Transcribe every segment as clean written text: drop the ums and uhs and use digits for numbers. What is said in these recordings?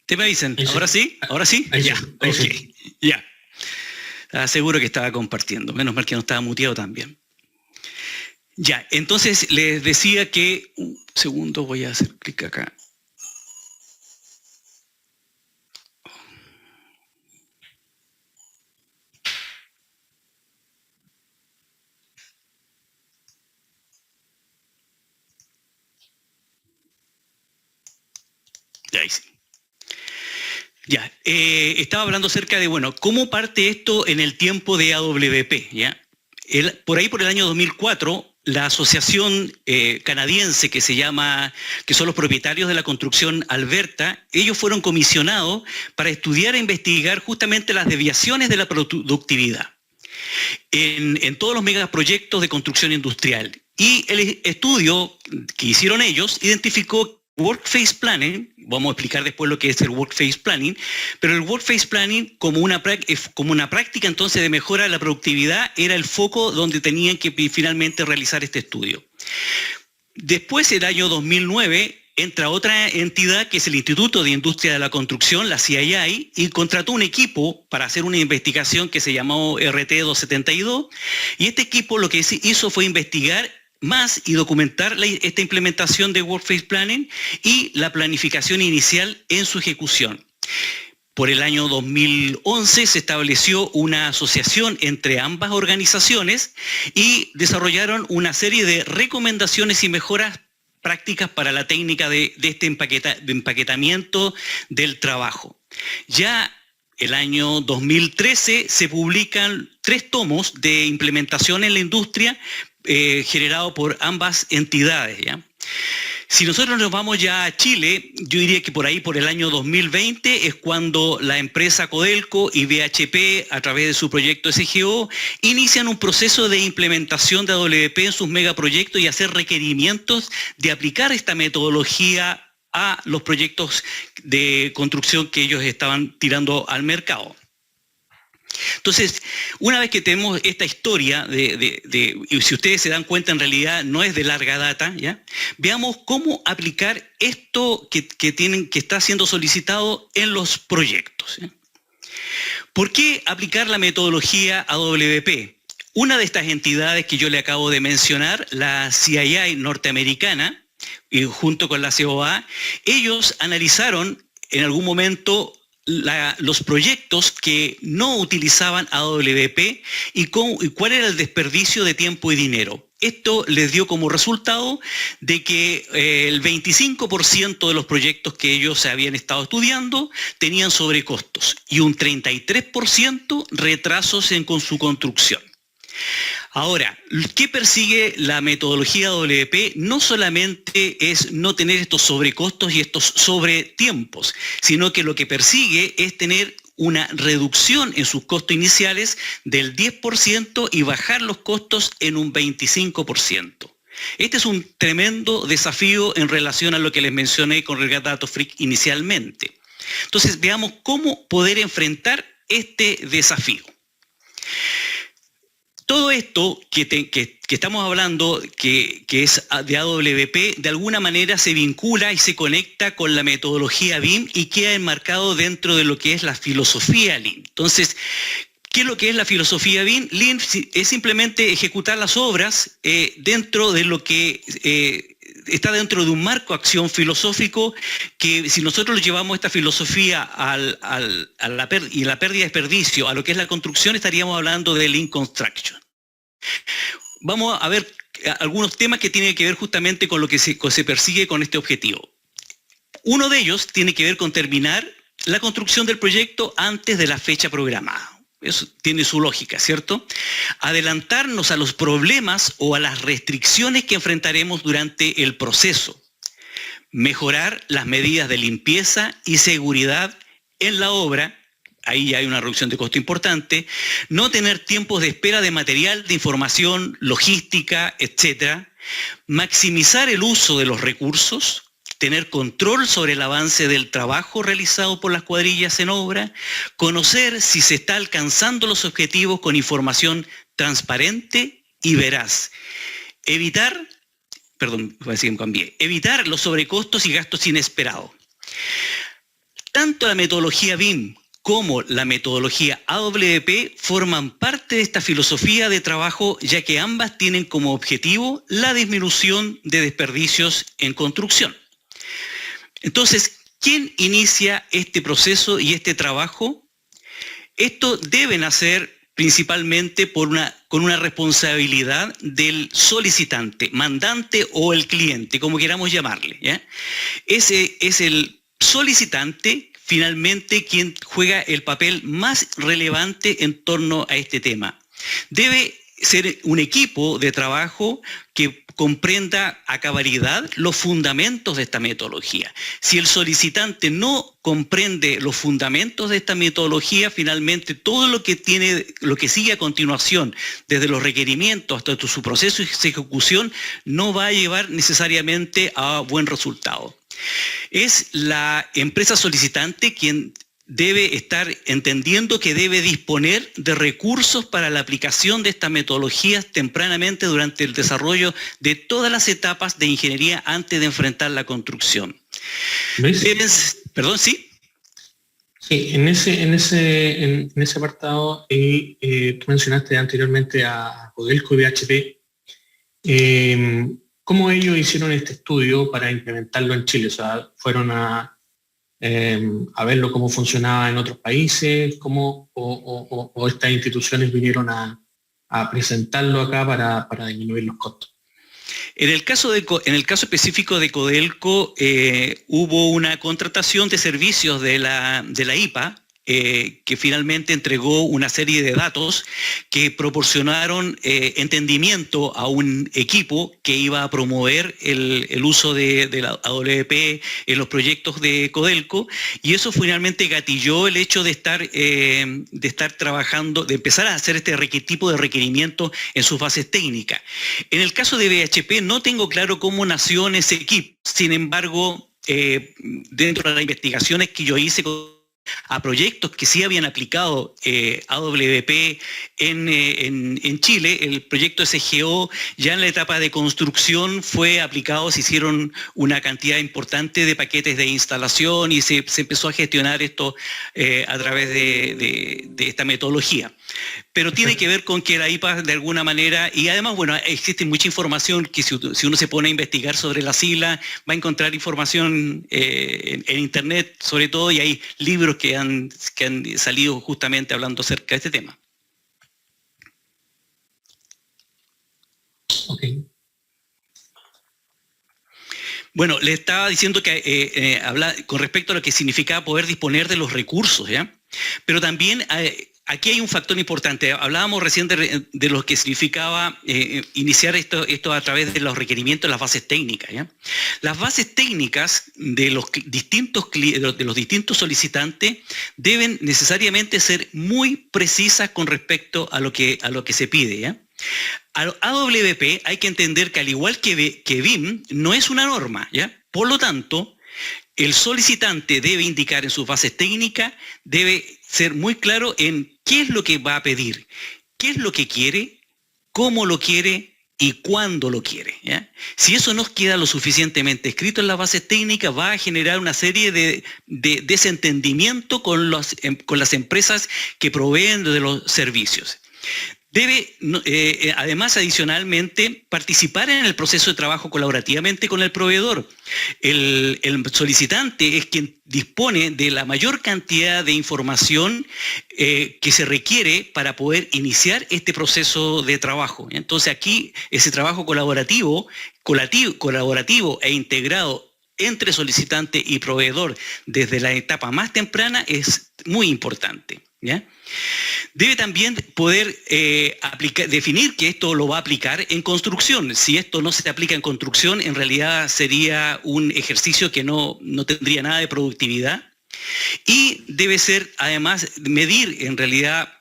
¿Te me avisan? Ahí sí. ¿Ahora sí? ¿Ahora sí? Ahí sí, Ya, ahí ok, sí. ya. Estaba seguro que estaba compartiendo, menos mal que no estaba muteado también. Ya, entonces les decía que... Un segundo, voy a hacer clic acá. Ya, ahí sí. Ya, estaba hablando acerca de, bueno, cómo parte esto en el tiempo de AWP, ¿ya? Por ahí, por el año 2004, la asociación canadiense que se llama, que son los propietarios de la construcción Alberta, ellos fueron comisionados para estudiar e investigar justamente las desviaciones de la productividad en todos los megaproyectos de construcción industrial. Y el estudio que hicieron ellos identificó Workphase Planning, vamos a explicar después lo que es el Workphase Planning, pero el Workphase Planning como una práctica entonces de mejora de la productividad era el foco donde tenían que finalmente realizar este estudio. Después, el año 2009, entra otra entidad que es el Instituto de Industria de la Construcción, la CII, y contrató un equipo para hacer una investigación que se llamó RT272, y este equipo lo que hizo fue investigar más y documentar esta implementación de Workphase Planning y la planificación inicial en su ejecución. Por el año 2011 se estableció una asociación entre ambas organizaciones y desarrollaron una serie de recomendaciones y mejoras prácticas para la técnica de este empaquetamiento del trabajo. Ya el año 2013 se publican 3 tomos de implementación en la industria generado por ambas entidades, ¿ya? Si nosotros nos vamos ya a Chile, yo diría que por ahí, por el año 2020, es cuando la empresa Codelco y BHP, a través de su proyecto SGO, inician un proceso de implementación de AWP en sus megaproyectos y hacer requerimientos de aplicar esta metodología a los proyectos de construcción que ellos estaban tirando al mercado. Entonces, una vez que tenemos esta historia, y si ustedes se dan cuenta, en realidad no es de larga data, ¿ya? Veamos cómo aplicar esto que está siendo solicitado en los proyectos, ¿ya? ¿Por qué aplicar la metodología AWP? Una de estas entidades que yo le acabo de mencionar, la CII norteamericana, y junto con la COA, ellos analizaron en algún momento los proyectos que no utilizaban AWP y cuál era el desperdicio de tiempo y dinero. Esto les dio como resultado de que el 25% de los proyectos que ellos habían estado estudiando tenían sobrecostos y un 33% retrasos con su construcción. Ahora, ¿qué persigue la metodología AWP? No solamente es no tener estos sobrecostos y estos sobretiempos, sino que lo que persigue es tener una reducción en sus costos iniciales del 10% y bajar los costos en un 25%. Este es un tremendo desafío en relación a lo que les mencioné con el Data Freak inicialmente. Entonces, veamos cómo poder enfrentar este desafío. Todo esto que estamos hablando, que es de AWP, de alguna manera se vincula y se conecta con la metodología BIM y queda enmarcado dentro de lo que es la filosofía Lean. Entonces, ¿qué es lo que es la filosofía BIM? Lean es simplemente ejecutar las obras dentro de lo que está dentro de un marco de acción filosófico que si nosotros llevamos esta filosofía a la pérdida y desperdicio a lo que es la construcción, estaríamos hablando de Lean Construction. Vamos a ver algunos temas que tienen que ver justamente con lo que se persigue con este objetivo. Uno de ellos tiene que ver con terminar la construcción del proyecto antes de la fecha programada. Eso tiene su lógica, ¿cierto? Adelantarnos a los problemas o a las restricciones que enfrentaremos durante el proceso. Mejorar las medidas de limpieza y seguridad en la obra. Ahí hay una reducción de costo importante. No tener tiempos de espera de material, de información, logística, etc. Maximizar el uso de los recursos. Tener control sobre el avance del trabajo realizado por las cuadrillas en obra, conocer si se está alcanzando los objetivos con información transparente y veraz. Evitar los sobrecostos y gastos inesperados. Tanto la metodología BIM como la metodología AWP forman parte de esta filosofía de trabajo, ya que ambas tienen como objetivo la disminución de desperdicios en construcción. Entonces, ¿quién inicia este proceso y este trabajo? Esto debe nacer principalmente con una responsabilidad del solicitante, mandante o el cliente, como queramos llamarle, ¿ya? Ese es el solicitante finalmente quien juega el papel más relevante en torno a este tema. Debe ser un equipo de trabajo que comprenda a cabalidad los fundamentos de esta metodología. Si el solicitante no comprende los fundamentos de esta metodología, finalmente todo lo que sigue a continuación, desde los requerimientos hasta su proceso de ejecución, no va a llevar necesariamente a buen resultado. Es la empresa solicitante quien debe estar entendiendo que debe disponer de recursos para la aplicación de estas metodologías tempranamente durante el desarrollo de todas las etapas de ingeniería antes de enfrentar la construcción. ¿Perdón, sí? Sí, en ese apartado tú mencionaste anteriormente a Codelco y BHP. ¿Cómo ellos hicieron este estudio para implementarlo en Chile? O sea, ¿fueron a verlo cómo funcionaba en otros países? ¿O estas instituciones vinieron a presentarlo acá para disminuir los costos? En el caso específico de Codelco, hubo una contratación de servicios de la IPA, que finalmente entregó una serie de datos que proporcionaron entendimiento a un equipo que iba a promover el uso de la AWP en los proyectos de Codelco, y eso finalmente gatilló el hecho de estar trabajando, de empezar a hacer este tipo de requerimiento en sus bases técnicas. En el caso de BHP no tengo claro cómo nació en ese equipo, sin embargo, dentro de las investigaciones que yo hice a proyectos que sí habían aplicado AWP en Chile, el proyecto SGO ya en la etapa de construcción fue aplicado, se hicieron una cantidad importante de paquetes de instalación y se empezó a gestionar esto a través de esta metodología. Pero tiene que ver con que la IPA de alguna manera, y además, bueno, existe mucha información que si uno se pone a investigar sobre la sigla, va a encontrar información en internet sobre todo, y hay libros que han salido justamente hablando acerca de este tema. Okay. Bueno, le estaba diciendo que con respecto a lo que significaba poder disponer de los recursos, ¿ya? Pero también aquí hay un factor importante. Hablábamos recién de lo que significaba iniciar esto a través de los requerimientos de las bases técnicas, ¿ya? Las bases técnicas de los distintos solicitantes deben necesariamente ser muy precisas con respecto a lo que se pide, ¿ya? A AWP hay que entender que al igual que BIM no es una norma, ¿ya? Por lo tanto, el solicitante debe indicar en sus bases técnicas, debe ser muy claro en qué es lo que va a pedir, qué es lo que quiere, cómo lo quiere y cuándo lo quiere, ¿ya? Si eso no queda lo suficientemente escrito en las bases técnicas, va a generar una serie de desentendimiento con las empresas que proveen de los servicios. Debe, además, adicionalmente, participar en el proceso de trabajo colaborativamente con el proveedor. El solicitante es quien dispone de la mayor cantidad de información que se requiere para poder iniciar este proceso de trabajo. Entonces aquí ese trabajo colaborativo e integrado entre solicitante y proveedor desde la etapa más temprana es muy importante, ¿ya? Debe también poder definir que esto lo va a aplicar en construcción. Si esto no se aplica en construcción, en realidad sería un ejercicio que no tendría nada de productividad. Y debe ser, además, medir en realidad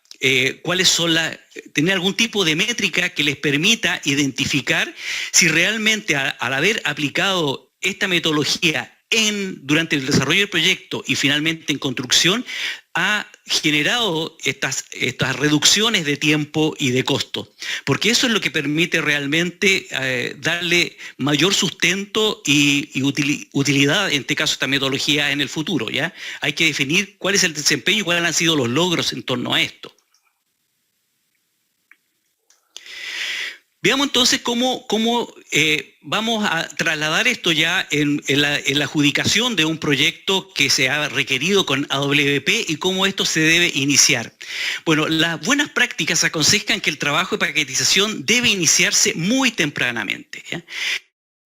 tener algún tipo de métrica que les permita identificar si realmente al haber aplicado esta metodología durante el desarrollo del proyecto y finalmente en construcción, ha generado estas reducciones de tiempo y de costo, porque eso es lo que permite realmente darle mayor sustento y utilidad, en este caso, esta metodología en el futuro, ¿ya? Hay que definir cuál es el desempeño y cuáles han sido los logros en torno a esto. Veamos entonces cómo vamos a trasladar esto ya en la adjudicación de un proyecto que se ha requerido con AWP y cómo esto se debe iniciar. Bueno, las buenas prácticas aconsejan que el trabajo de paquetización debe iniciarse muy tempranamente, ¿ya?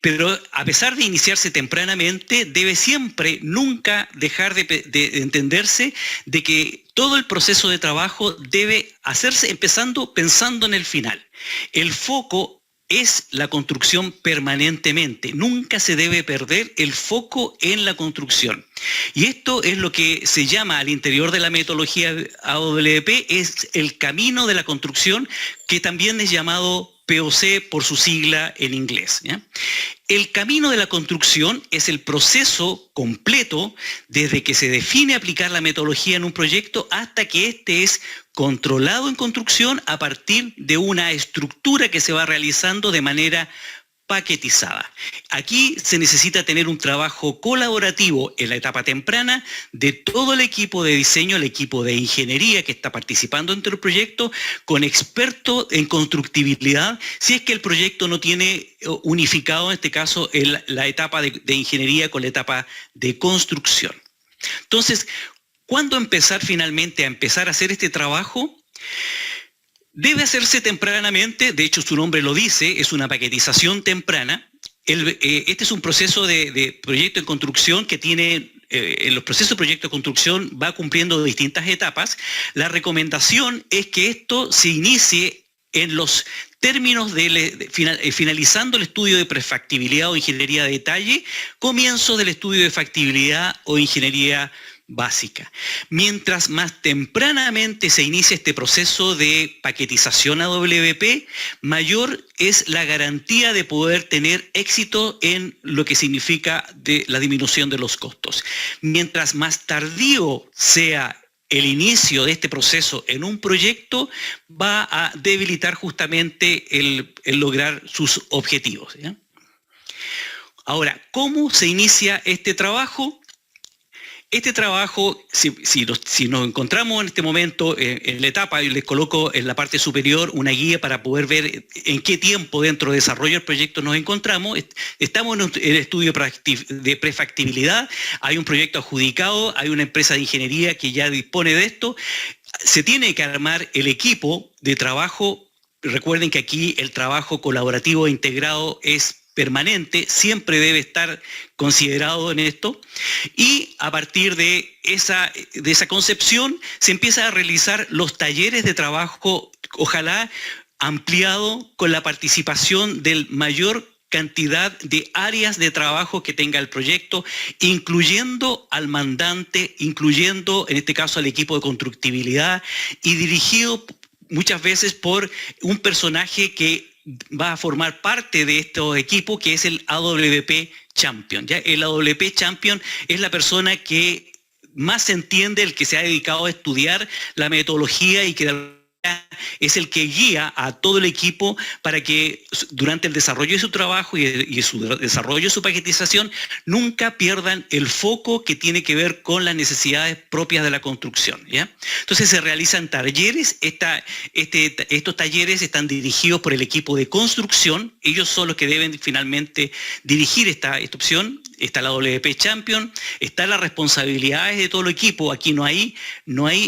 Pero a pesar de iniciarse tempranamente, debe siempre, nunca dejar de entenderse de que todo el proceso de trabajo debe hacerse pensando en el final. El foco es la construcción permanentemente. Nunca se debe perder el foco en la construcción. Y esto es lo que se llama al interior de la metodología AWP, es el camino de la construcción, que también es llamado POC por su sigla en inglés, ¿ya? El camino de la construcción es el proceso completo desde que se define aplicar la metodología en un proyecto hasta que éste es controlado en construcción a partir de una estructura que se va realizando de manera paquetizada. Aquí se necesita tener un trabajo colaborativo en la etapa temprana de todo el equipo de diseño, el equipo de ingeniería que está participando dentro del proyecto, con expertos en constructibilidad, si es que el proyecto no tiene unificado, en este caso, la etapa de ingeniería con la etapa de construcción. Entonces, ¿cuándo empezar finalmente a hacer este trabajo? Debe hacerse tempranamente, de hecho su nombre lo dice, es una paquetización temprana. Este es un proceso de proyecto en construcción que tiene, en los procesos de proyecto de construcción va cumpliendo distintas etapas. La recomendación es que esto se inicie en los términos finalizando el estudio de prefactibilidad o ingeniería de detalle, comienzo del estudio de factibilidad o ingeniería básica. Mientras más tempranamente se inicia este proceso de paquetización AWP, mayor es la garantía de poder tener éxito en lo que significa la disminución de los costos. Mientras más tardío sea el inicio de este proceso en un proyecto, va a debilitar justamente el lograr sus objetivos, ¿ya? Ahora, ¿cómo se inicia este trabajo? Este trabajo, si nos encontramos en este momento en la etapa, yo les coloco en la parte superior una guía para poder ver en qué tiempo dentro del desarrollo del proyecto nos encontramos. Estamos en el estudio de prefactibilidad, hay un proyecto adjudicado, hay una empresa de ingeniería que ya dispone de esto. Se tiene que armar el equipo de trabajo. Recuerden que aquí el trabajo colaborativo e integrado es permanente, siempre debe estar considerado en esto, y a partir de esa concepción se empieza a realizar los talleres de trabajo, ojalá ampliado con la participación del mayor cantidad de áreas de trabajo que tenga el proyecto, incluyendo al mandante, incluyendo en este caso al equipo de constructibilidad, y dirigido muchas veces por un personaje que va a formar parte de estos equipos, que es el AWP Champion, ¿ya? El AWP Champion es la persona que más entiende, el que se ha dedicado a estudiar la metodología y que es el que guía a todo el equipo para que durante el desarrollo de su trabajo y su desarrollo de su paquetización nunca pierdan el foco que tiene que ver con las necesidades propias de la construcción, ¿ya? Entonces se realizan talleres. Estos talleres están dirigidos por el equipo de construcción. Ellos son los que deben finalmente dirigir esta opción. Está la AWP Champion, están las responsabilidades de todo el equipo. Aquí no hay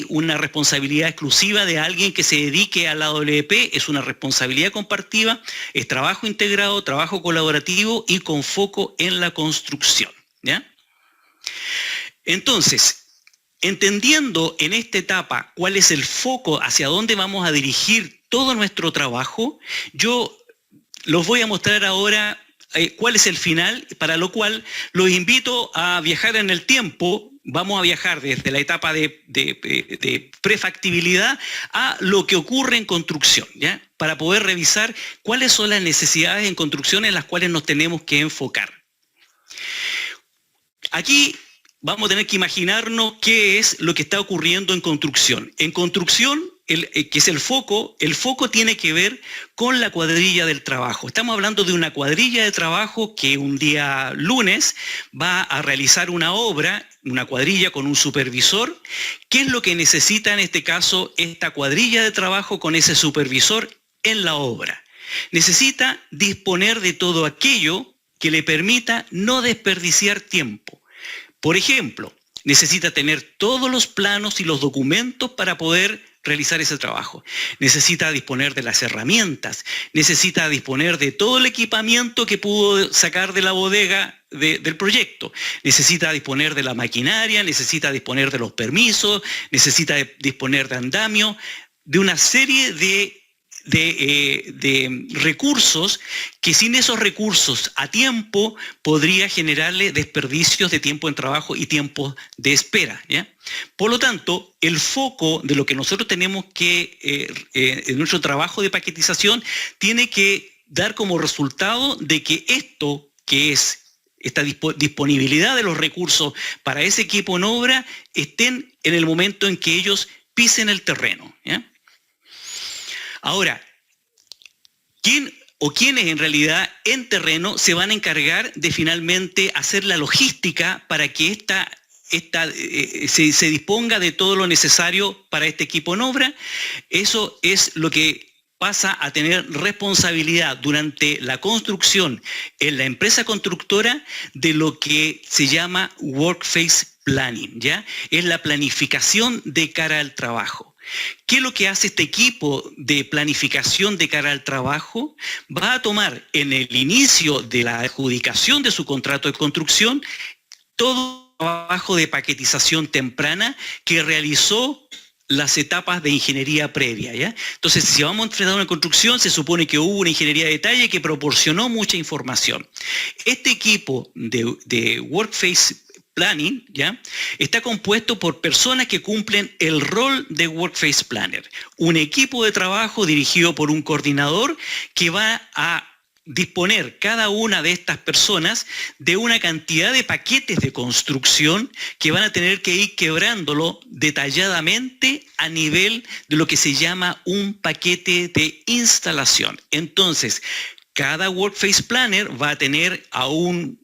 una responsabilidad exclusiva de alguien que se dedique a la AWP, es una responsabilidad compartida, es trabajo integrado, trabajo colaborativo y con foco en la construcción, ¿ya? Entonces, entendiendo en esta etapa cuál es el foco, hacia dónde vamos a dirigir todo nuestro trabajo, yo los voy a mostrar ahora cuál es el final, para lo cual los invito a viajar en el tiempo. Vamos a viajar desde la etapa de prefactibilidad a lo que ocurre en construcción, ¿ya? Para poder revisar cuáles son las necesidades en construcción en las cuales nos tenemos que enfocar. Aquí vamos a tener que imaginarnos qué es lo que está ocurriendo en construcción. En construcción, que es el foco tiene que ver con la cuadrilla del trabajo. Estamos hablando de una cuadrilla de trabajo que un día lunes va a realizar una obra, una cuadrilla con un supervisor. ¿Qué es lo que necesita en este caso esta cuadrilla de trabajo con ese supervisor en la obra? Necesita disponer de todo aquello que le permita no desperdiciar tiempo. Por ejemplo, necesita tener todos los planos y los documentos para poder realizar ese trabajo. Necesita disponer de las herramientas, necesita disponer de todo el equipamiento que pudo sacar de la bodega del proyecto. Necesita disponer de la maquinaria, necesita disponer de los permisos, necesita disponer de andamio, de una serie de recursos que sin esos recursos a tiempo podría generarle desperdicios de tiempo en trabajo y tiempo de espera, ¿ya? Por lo tanto, el foco de lo que nosotros tenemos que, en nuestro trabajo de paquetización, tiene que dar como resultado de que esto que es esta disponibilidad de los recursos para ese equipo en obra estén en el momento en que ellos pisen el terreno, ¿ya? Ahora, ¿quiénes en realidad en terreno se van a encargar de finalmente hacer la logística para que se disponga de todo lo necesario para este equipo en obra? Eso es lo que pasa a tener responsabilidad durante la construcción en la empresa constructora de lo que se llama Workphase Planning, ¿ya? Es la planificación de cara al trabajo. ¿Qué es lo que hace este equipo de planificación de cara al trabajo? Va a tomar en el inicio de la adjudicación de su contrato de construcción todo el trabajo de paquetización temprana que realizó las etapas de ingeniería previa, ¿ya? Entonces, si vamos a enfrentar una construcción, se supone que hubo una ingeniería de detalle que proporcionó mucha información. Este equipo de Workphase Planning, ¿ya?, está compuesto por personas que cumplen el rol de Workphase Planner. Un equipo de trabajo dirigido por un coordinador que va a disponer cada una de estas personas de una cantidad de paquetes de construcción que van a tener que ir quebrándolo detalladamente a nivel de lo que se llama un paquete de instalación. Entonces, cada Workphase Planner va a tener un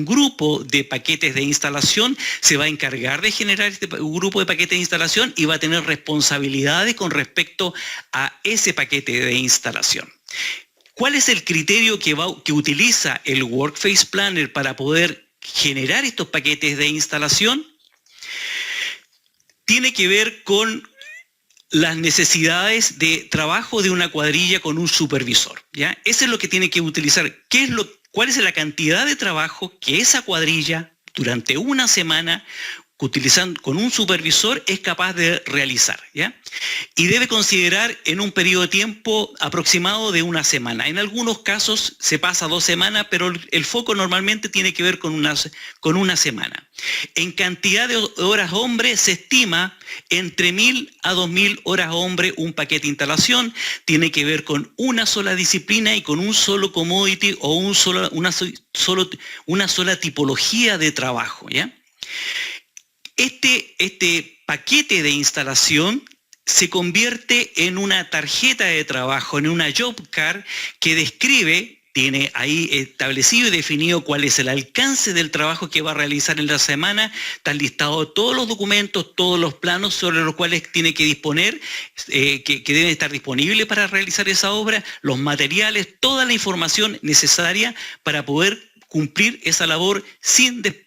grupo de paquetes de instalación, se va a encargar de generar este grupo de paquetes de instalación y va a tener responsabilidades con respecto a ese paquete de instalación. ¿Cuál es el criterio que utiliza el Workphase Planner para poder generar estos paquetes de instalación? Tiene que ver con las necesidades de trabajo de una cuadrilla con un supervisor, ¿ya? Eso es lo que tiene que utilizar. ¿Cuál es la cantidad de trabajo que esa cuadrilla durante una semana, utilizando con un supervisor, es capaz de realizar, ¿ya? Y debe considerar en un periodo de tiempo aproximado de una semana. En algunos casos se pasa 2 semanas, pero el foco normalmente tiene que ver con una semana. En cantidad de horas hombre se estima entre 1.000 a 2.000 horas hombre un paquete de instalación. Tiene que ver con una sola disciplina y con un solo commodity o una sola tipología de trabajo, ¿ya? Este paquete de instalación se convierte en una tarjeta de trabajo, en una job card que describe, tiene ahí establecido y definido cuál es el alcance del trabajo que va a realizar en la semana. Están listados todos los documentos, todos los planos sobre los cuales tiene que disponer, que deben estar disponibles para realizar esa obra, los materiales, toda la información necesaria para poder cumplir esa labor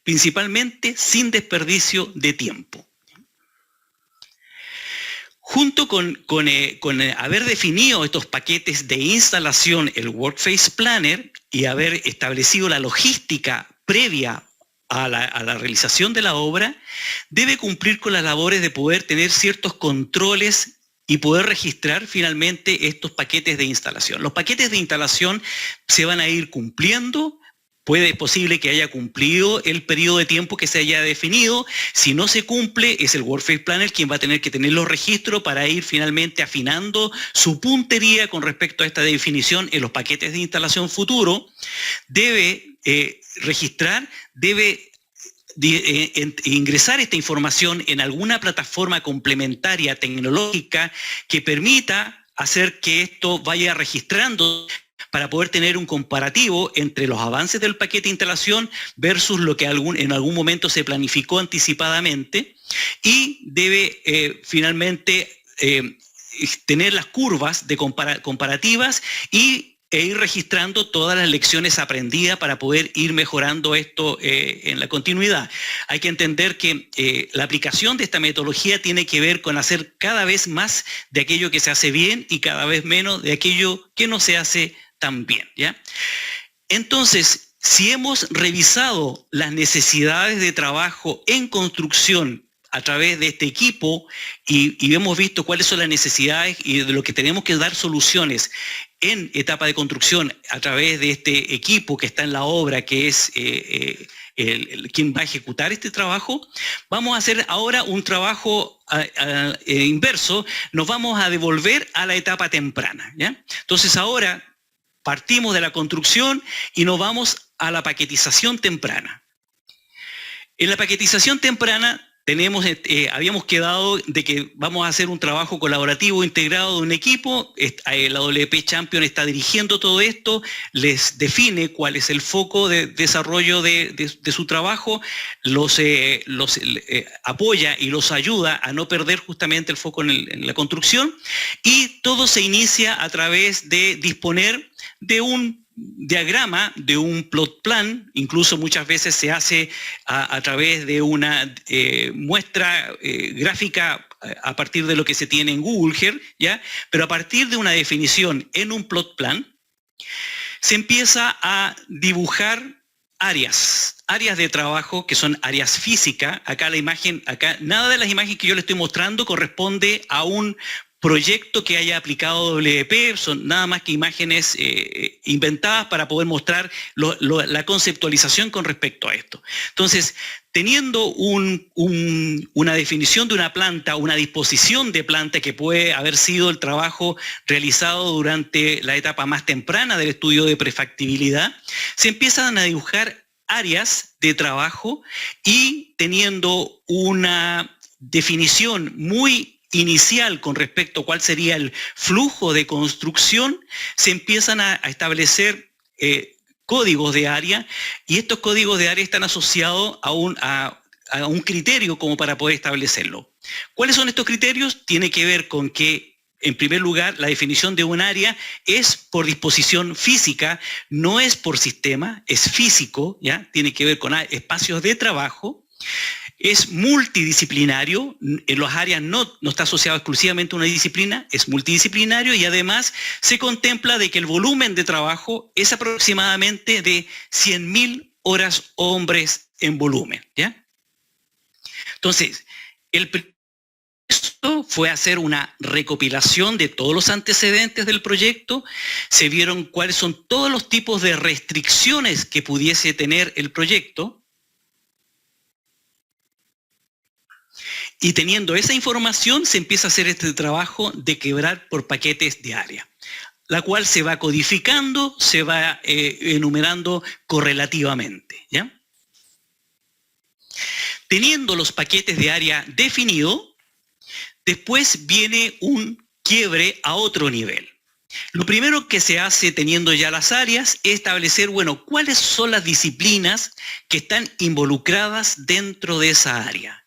principalmente sin desperdicio de tiempo. Junto con haber definido estos paquetes de instalación, el Workphase Planner, y haber establecido la logística previa a la realización de la obra, debe cumplir con las labores de poder tener ciertos controles y poder registrar finalmente estos paquetes de instalación. Los paquetes de instalación se van a ir cumpliendo. Es posible que haya cumplido el periodo de tiempo que se haya definido. Si no se cumple, es el Workphase Planner quien va a tener que tener los registros para ir finalmente afinando su puntería con respecto a esta definición en los paquetes de instalación futuro. Debe registrar, debe ingresar esta información en alguna plataforma complementaria tecnológica que permita hacer que esto vaya registrando para poder tener un comparativo entre los avances del paquete de instalación versus lo que en algún momento se planificó anticipadamente, y debe finalmente tener las curvas de comparativas e ir registrando todas las lecciones aprendidas para poder ir mejorando esto en la continuidad. Hay que entender que la aplicación de esta metodología tiene que ver con hacer cada vez más de aquello que se hace bien y cada vez menos de aquello que no se hace tan bien, ¿ya? Entonces, si hemos revisado las necesidades de trabajo en construcción a través de este equipo y hemos visto cuáles son las necesidades y de lo que tenemos que dar soluciones en etapa de construcción a través de este equipo que está en la obra, que es quien va a ejecutar este trabajo, vamos a hacer ahora un trabajo inverso, nos vamos a devolver a la etapa temprana, ¿ya? Entonces ahora partimos de la construcción y nos vamos a la paquetización temprana. En la paquetización temprana habíamos quedado de que vamos a hacer un trabajo colaborativo integrado de un equipo. La WP Champion está dirigiendo todo esto, les define cuál es el foco de desarrollo de su trabajo, los apoya y los ayuda a no perder justamente el foco en la construcción, y todo se inicia a través de disponer de un diagrama, de un plot plan. Incluso muchas veces se hace a través de una muestra gráfica a partir de lo que se tiene en Google Earth, ¿ya? Pero a partir de una definición en un plot plan, se empieza a dibujar áreas de trabajo que son áreas físicas. Acá nada de las imágenes que yo le estoy mostrando corresponde a un proyecto que haya aplicado WP, son nada más que imágenes inventadas para poder mostrar la conceptualización con respecto a esto. Entonces, teniendo una definición de una planta, una disposición de planta que puede haber sido el trabajo realizado durante la etapa más temprana del estudio de prefactibilidad, se empiezan a dibujar áreas de trabajo, y teniendo una definición muy inicial con respecto a cuál sería el flujo de construcción, se empiezan a establecer códigos de área, y estos códigos de área están asociados a un criterio como para poder establecerlo. ¿Cuáles son estos criterios? Tiene que ver con que, en primer lugar, la definición de un área es por disposición física, no es por sistema, es físico, ¿ya? Tiene que ver con espacios de trabajo. Es multidisciplinario, en las áreas no está asociado exclusivamente a una disciplina, es multidisciplinario, y además se contempla de que el volumen de trabajo es aproximadamente de 100.000 horas hombres en volumen, ¿ya? Entonces, el proyecto fue hacer una recopilación de todos los antecedentes del proyecto, se vieron cuáles son todos los tipos de restricciones que pudiese tener el proyecto, y teniendo esa información se empieza a hacer este trabajo de quebrar por paquetes de área, la cual se va codificando, se va enumerando correlativamente, ¿ya? Teniendo los paquetes de área definidos, después viene un quiebre a otro nivel. Lo primero que se hace teniendo ya las áreas es establecer, bueno, cuáles son las disciplinas que están involucradas dentro de esa área.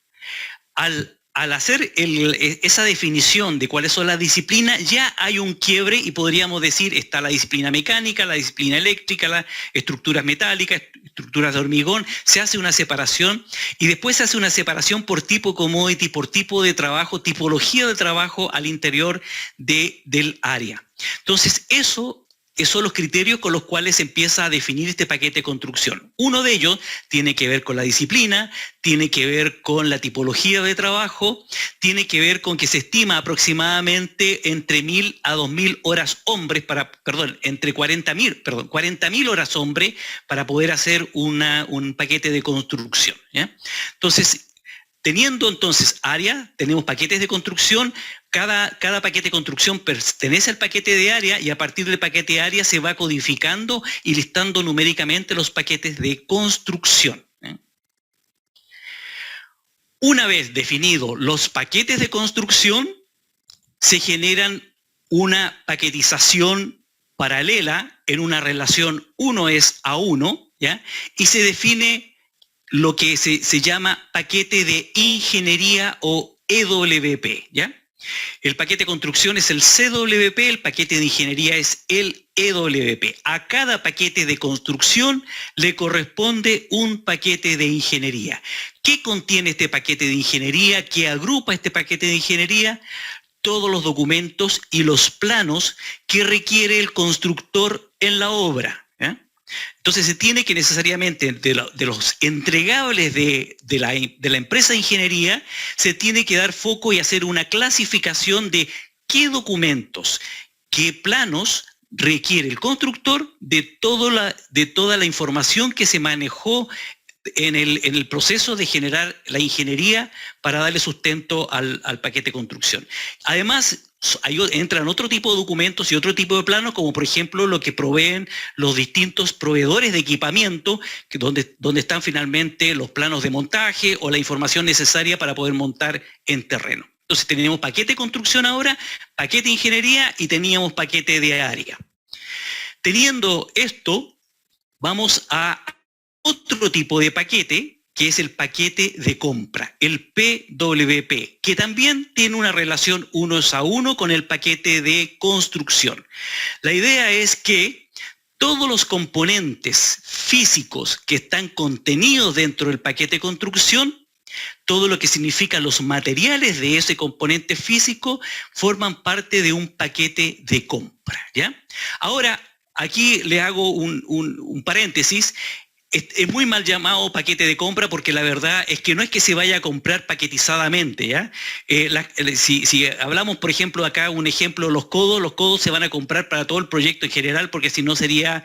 Al hacer esa definición de cuáles son las disciplinas, ya hay un quiebre, y podríamos decir, está la disciplina mecánica, la disciplina eléctrica, las estructuras metálicas, estructuras de hormigón, se hace una separación, y después se hace una separación por tipo commodity, por tipo de trabajo, tipología de trabajo al interior del área. Entonces, esos son los criterios con los cuales se empieza a definir este paquete de construcción. Uno de ellos tiene que ver con la disciplina, tiene que ver con la tipología de trabajo, tiene que ver con que se estima aproximadamente entre 1.000 a 2.000 horas hombres, entre 40.000 horas hombres para poder hacer un paquete de construcción, ¿ya? Entonces, teniendo entonces área, tenemos paquetes de construcción, cada paquete de construcción pertenece al paquete de área, y a partir del paquete de área se va codificando y listando numéricamente los paquetes de construcción, ¿eh? Una vez definidos los paquetes de construcción, se generan una paquetización paralela en una relación 1:1, ¿ya? Y se define lo que se llama paquete de ingeniería o EWP, ¿ya? El paquete de construcción es el CWP, el paquete de ingeniería es el EWP. A cada paquete de construcción le corresponde un paquete de ingeniería. ¿Qué contiene este paquete de ingeniería? ¿Qué agrupa este paquete de ingeniería? Todos los documentos y los planos que requiere el constructor en la obra, ¿eh? Entonces se tiene que necesariamente, de los entregables de la empresa de ingeniería, se tiene que dar foco y hacer una clasificación de qué documentos, qué planos requiere el constructor de toda la información que se manejó en el proceso de generar la ingeniería para darle sustento al paquete de construcción. Además, ahí entran otro tipo de documentos y otro tipo de planos, como por ejemplo lo que proveen los distintos proveedores de equipamiento, donde están finalmente los planos de montaje o la información necesaria para poder montar en terreno. Entonces tenemos paquete de construcción ahora, paquete de ingeniería y teníamos paquete de área. Teniendo esto, vamos a otro tipo de paquete, que es el paquete de compra, el PWP, que también tiene una relación 1:1 con el paquete de construcción. La idea es que todos los componentes físicos que están contenidos dentro del paquete de construcción, todo lo que significa los materiales de ese componente físico, forman parte de un paquete de compra, ¿ya? Ahora, aquí le hago un paréntesis. Es muy mal llamado paquete de compra porque la verdad es que no es que se vaya a comprar paquetizadamente, ¿ya? Si hablamos, por ejemplo, acá un ejemplo, los codos se van a comprar para todo el proyecto en general porque si no sería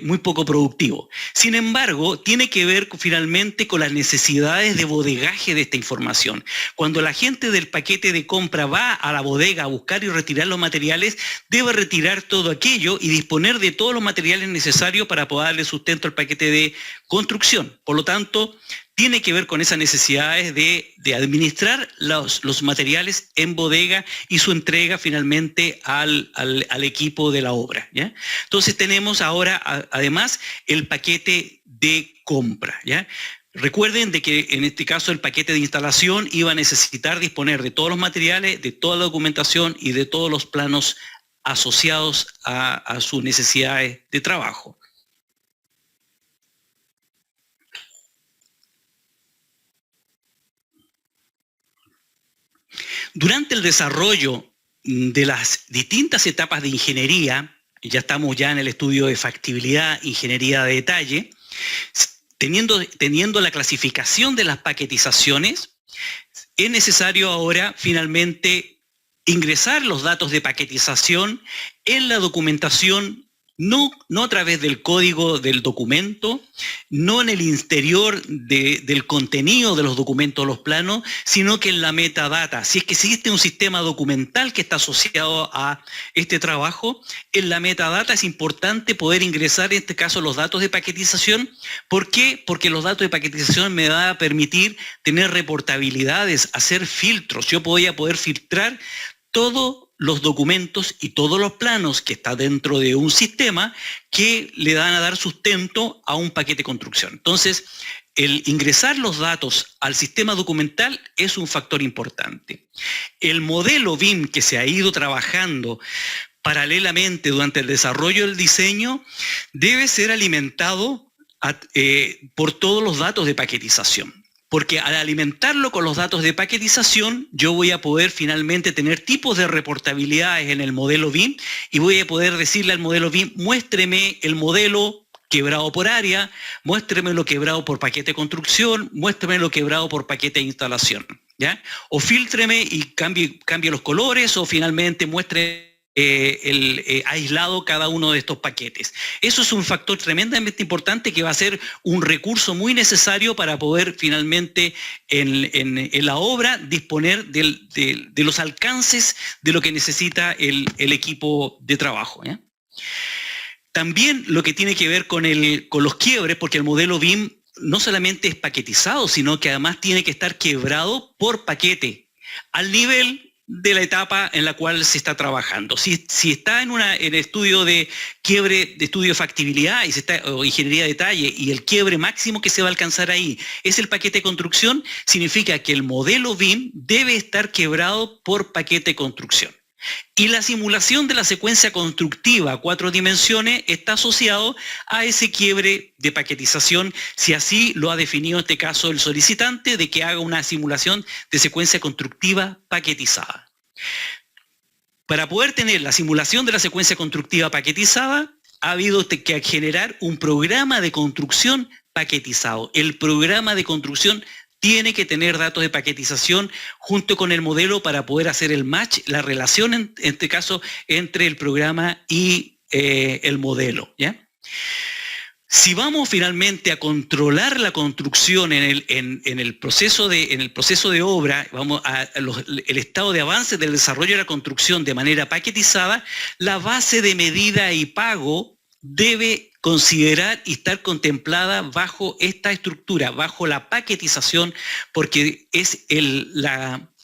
muy poco productivo. Sin embargo, tiene que ver finalmente con las necesidades de bodegaje de esta información. Cuando la gente del paquete de compra va a la bodega a buscar y retirar los materiales, debe retirar todo aquello y disponer de todos los materiales necesarios para poder darle sustento al paquete de construcción. Por lo tanto, tiene que ver con esas necesidades de administrar los materiales en bodega y su entrega finalmente al equipo de la obra, ¿ya? Entonces tenemos ahora además el paquete de compra, ¿ya? Recuerden de que en este caso el paquete de instalación iba a necesitar disponer de todos los materiales, de toda la documentación y de todos los planos asociados a sus necesidades de trabajo. Durante el desarrollo de las distintas etapas de ingeniería, ya estamos ya en el estudio de factibilidad, ingeniería de detalle, teniendo la clasificación de las paquetizaciones, es necesario ahora finalmente ingresar los datos de paquetización en la documentación, no a través del código del documento, no en el interior del contenido de los documentos, los planos, sino que en la metadata. Si es que existe un sistema documental que está asociado a este trabajo, en la metadata es importante poder ingresar, en este caso, los datos de paquetización. ¿Por qué? Porque los datos de paquetización me van a permitir tener reportabilidades, hacer filtros. Yo voy a poder filtrar todos los documentos y todos los planos que están dentro de un sistema que le van a dar sustento a un paquete de construcción. Entonces, el ingresar los datos al sistema documental es un factor importante. El modelo BIM que se ha ido trabajando paralelamente durante el desarrollo del diseño debe ser alimentado por todos los datos de paquetización. Porque al alimentarlo con los datos de paquetización, yo voy a poder finalmente tener tipos de reportabilidades en el modelo BIM y voy a poder decirle al modelo BIM, muéstreme el modelo quebrado por área, muéstreme lo quebrado por paquete de construcción, muéstreme lo quebrado por paquete de instalación, ¿ya? O fíltreme y cambie los colores o finalmente muestre aislado cada uno de estos paquetes. Eso es un factor tremendamente importante que va a ser un recurso muy necesario para poder finalmente en la obra disponer de los alcances de lo que necesita el equipo de trabajo, ¿ya? También lo que tiene que ver con los quiebres, porque el modelo BIM no solamente es paquetizado, sino que además tiene que estar quebrado por paquete, al nivel de la etapa en la cual se está trabajando. Si está en estudio de quiebre, de estudio de factibilidad o ingeniería de detalle, y el quiebre máximo que se va a alcanzar ahí es el paquete de construcción, significa que el modelo BIM debe estar quebrado por paquete de construcción. Y la simulación de la secuencia constructiva a 4 dimensiones está asociado a ese quiebre de paquetización, si así lo ha definido en este caso el solicitante, de que haga una simulación de secuencia constructiva paquetizada. Para poder tener la simulación de la secuencia constructiva paquetizada, ha habido que generar un programa de construcción paquetizado. El programa de construcción tiene que tener datos de paquetización junto con el modelo para poder hacer el match, la relación en este caso entre el programa y el modelo, ¿ya? Si vamos finalmente a controlar la construcción en el proceso de obra, vamos el estado de avance del desarrollo de la construcción de manera paquetizada, la base de medida y pago debe considerar y estar contemplada bajo esta estructura, bajo la paquetización, porque es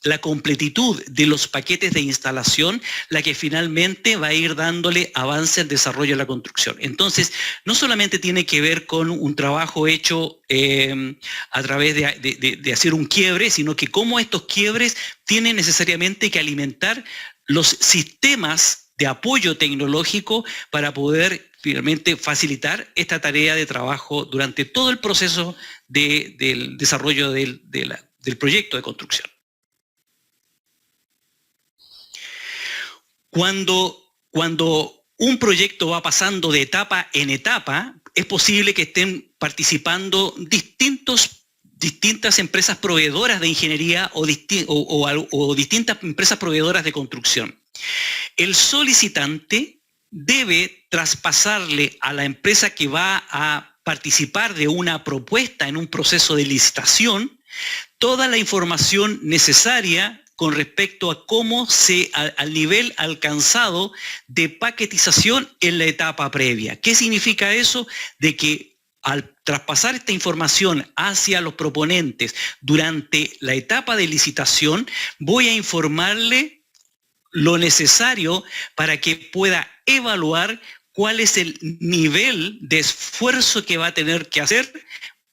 la completitud de los paquetes de instalación la que finalmente va a ir dándole avance al desarrollo de la construcción. Entonces, no solamente tiene que ver con un trabajo hecho a través de hacer un quiebre, sino que cómo estos quiebres tienen necesariamente que alimentar los sistemas de apoyo tecnológico para poder finalmente facilitar esta tarea de trabajo durante todo el proceso del desarrollo del proyecto de construcción. Cuando un proyecto va pasando de etapa en etapa, es posible que estén participando distintas empresas proveedoras de ingeniería o distintas empresas proveedoras de construcción. El solicitante debe traspasarle a la empresa que va a participar de una propuesta en un proceso de licitación toda la información necesaria con respecto a al nivel alcanzado de paquetización en la etapa previa. ¿Qué significa eso? De que al traspasar esta información hacia los proponentes durante la etapa de licitación, voy a informarle lo necesario para que pueda evaluar cuál es el nivel de esfuerzo que va a tener que hacer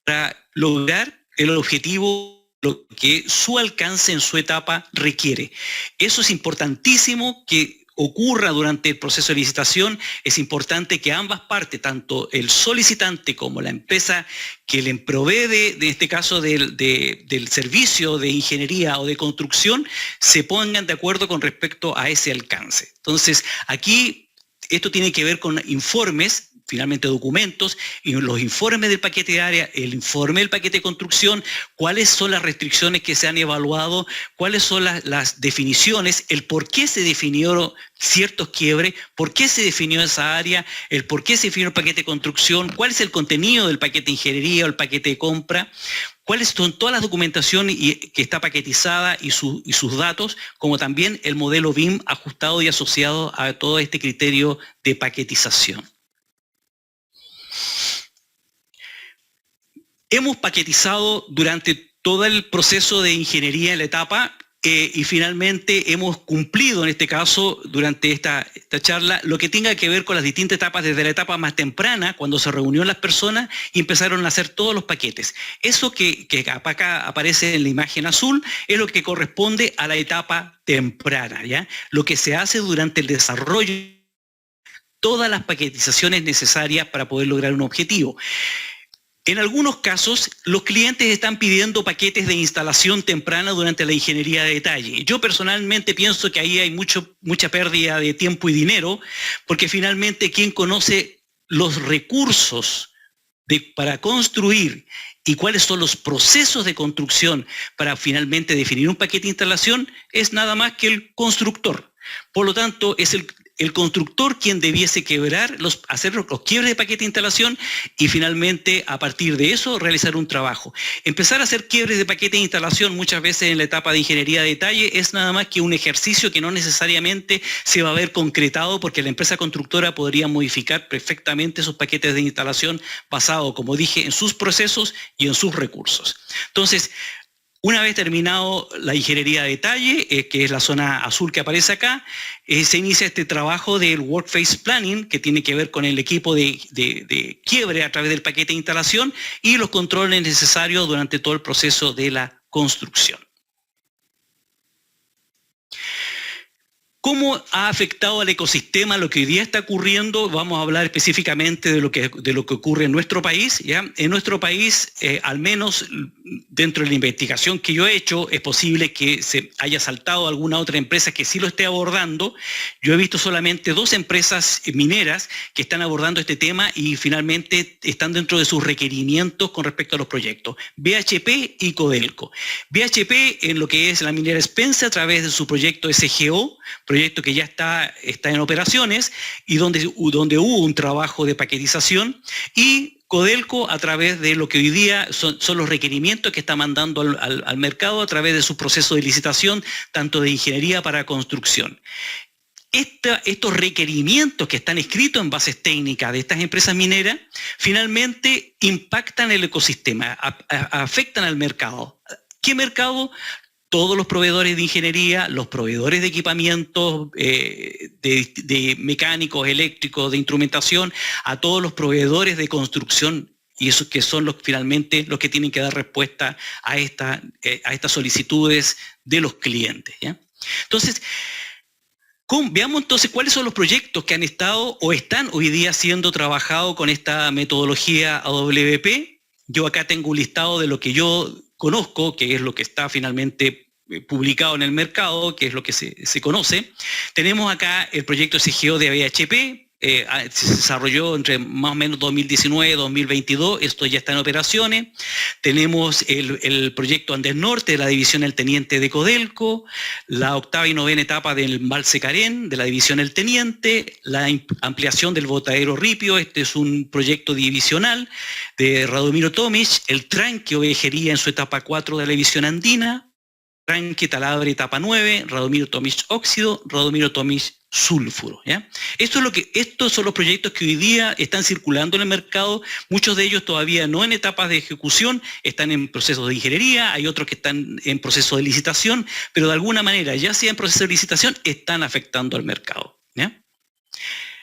para lograr el objetivo, lo que su alcance en su etapa requiere. Eso es importantísimo que ocurra durante el proceso de licitación. Es importante que ambas partes, tanto el solicitante como la empresa que le provee de este caso del servicio de ingeniería o de construcción, se pongan de acuerdo con respecto a ese alcance. Entonces, aquí esto tiene que ver con informes, finalmente documentos, y los informes del paquete de área, el informe del paquete de construcción, cuáles son las restricciones que se han evaluado, cuáles son las definiciones, el por qué se definieron ciertos quiebres, por qué se definió esa área, el por qué se definió el paquete de construcción, cuál es el contenido del paquete de ingeniería o el paquete de compra, cuáles son todas las documentaciones que está paquetizada y sus datos, como también el modelo BIM ajustado y asociado a todo este criterio de paquetización. Hemos paquetizado durante todo el proceso de ingeniería en la etapa y finalmente hemos cumplido en este caso durante esta charla lo que tenga que ver con las distintas etapas, desde la etapa más temprana, cuando se reunieron las personas y empezaron a hacer todos los paquetes. Eso que acá aparece en la imagen azul es lo que corresponde a la etapa temprana, ¿ya? Lo que se hace durante el desarrollo, todas las paquetizaciones necesarias para poder lograr un objetivo. En algunos casos, los clientes están pidiendo paquetes de instalación temprana durante la ingeniería de detalle. Yo personalmente pienso que ahí hay mucha pérdida de tiempo y dinero, porque finalmente quien conoce los recursos para construir y cuáles son los procesos de construcción para finalmente definir un paquete de instalación es nada más que el constructor. Por lo tanto, es el constructor quien debiese quebrar, hacer los quiebres de paquete de instalación y finalmente a partir de eso realizar un trabajo. Empezar a hacer quiebres de paquete de instalación muchas veces en la etapa de ingeniería de detalle es nada más que un ejercicio que no necesariamente se va a ver concretado porque la empresa constructora podría modificar perfectamente esos paquetes de instalación basado, como dije, en sus procesos y en sus recursos. Entonces, una vez terminado la ingeniería de detalle, que es la zona azul que aparece acá, se inicia este trabajo del Workphase Planning, que tiene que ver con el equipo de quiebre a través del paquete de instalación y los controles necesarios durante todo el proceso de la construcción. ¿Cómo ha afectado al ecosistema lo que hoy día está ocurriendo? Vamos a hablar específicamente de lo que ocurre en nuestro país, ¿ya? En nuestro país, al menos dentro de la investigación que yo he hecho, es posible que se haya saltado alguna otra empresa que sí lo esté abordando. Yo he visto solamente 2 empresas mineras que están abordando este tema y finalmente están dentro de sus requerimientos con respecto a los proyectos. BHP y Codelco. BHP en lo que es la minera Spencer a través de su proyecto SGO, proyecto que ya está en operaciones y donde hubo un trabajo de paquetización, y Codelco a través de lo que hoy día son los requerimientos que está mandando al mercado a través de su proceso de licitación, tanto de ingeniería para construcción. Estos requerimientos que están escritos en bases técnicas de estas empresas mineras, finalmente impactan el ecosistema, afectan al mercado. ¿Qué mercado? Todos los proveedores de ingeniería, los proveedores de equipamientos, de mecánicos, eléctricos, de instrumentación, a todos los proveedores de construcción, y esos que son finalmente los que tienen que dar respuesta a estas solicitudes de los clientes, ¿ya? Entonces, veamos entonces cuáles son los proyectos que han estado o están hoy día siendo trabajados con esta metodología AWP. Yo acá tengo un listado de lo que yo conozco, que es lo que está finalmente publicado en el mercado, que es lo que se conoce. Tenemos acá el proyecto SGO de BHP, se desarrolló entre más o menos 2019 y 2022, esto ya está en operaciones. Tenemos el proyecto Andes Norte de la división El Teniente de Codelco, la 8ª y 9ª etapa del embalse Carén de la división El Teniente, la ampliación del botadero Ripio, este es un proyecto divisional de Radomiro Tomic, el tranque Ovejería en su etapa 4 de la división andina, tranque Talabre etapa 9, Radomiro Tomic óxido, Radomiro Tomic sulfuro, ¿ya? Estos son los proyectos que hoy día están circulando en el mercado, muchos de ellos todavía no en etapas de ejecución, están en procesos de ingeniería, hay otros que están en proceso de licitación, pero de alguna manera, ya sea en proceso de licitación, están afectando al mercado, ¿ya?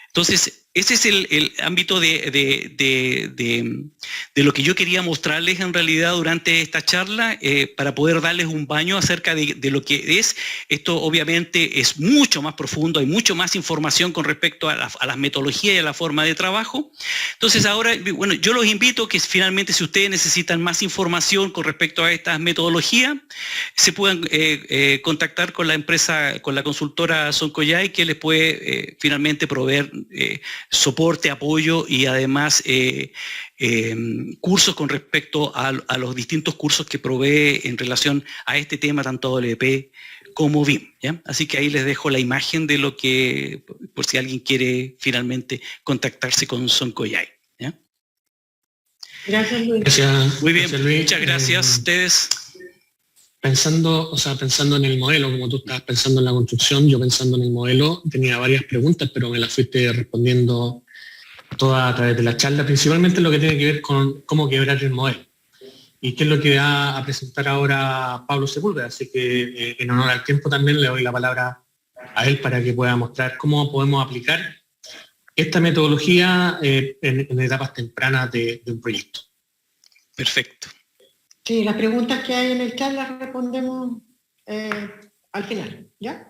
Entonces, ese es el ámbito de lo que yo quería mostrarles en realidad durante esta charla, para poder darles un baño acerca de lo que es. Esto obviamente es mucho más profundo, hay mucho más información con respecto a las metodologías y a la forma de trabajo. Entonces ahora, bueno, yo los invito que finalmente si ustedes necesitan más información con respecto a estas metodologías, se puedan contactar con la empresa, con la consultora Soncollay, que les puede finalmente proveer soporte, apoyo y además cursos con respecto a los distintos cursos que provee en relación a este tema, tanto AWP como BIM, ¿ya? Así que ahí les dejo la imagen de lo que, por si alguien quiere finalmente contactarse con Soncollay, ¿ya? Gracias, Luis. Gracias, muy bien, gracias, Luis. Muchas gracias a ustedes. Pensando en el modelo, como tú estabas pensando en la construcción, yo pensando en el modelo, tenía varias preguntas, pero me las fuiste respondiendo todas a través de la charla, principalmente lo que tiene que ver con cómo quebrar el modelo. Y qué es lo que va a presentar ahora Pablo Sepúlveda. Así que en honor al tiempo también le doy la palabra a él para que pueda mostrar cómo podemos aplicar esta metodología en etapas tempranas de un proyecto. Perfecto. Sí, las preguntas que hay en el chat las respondemos al final, ¿ya?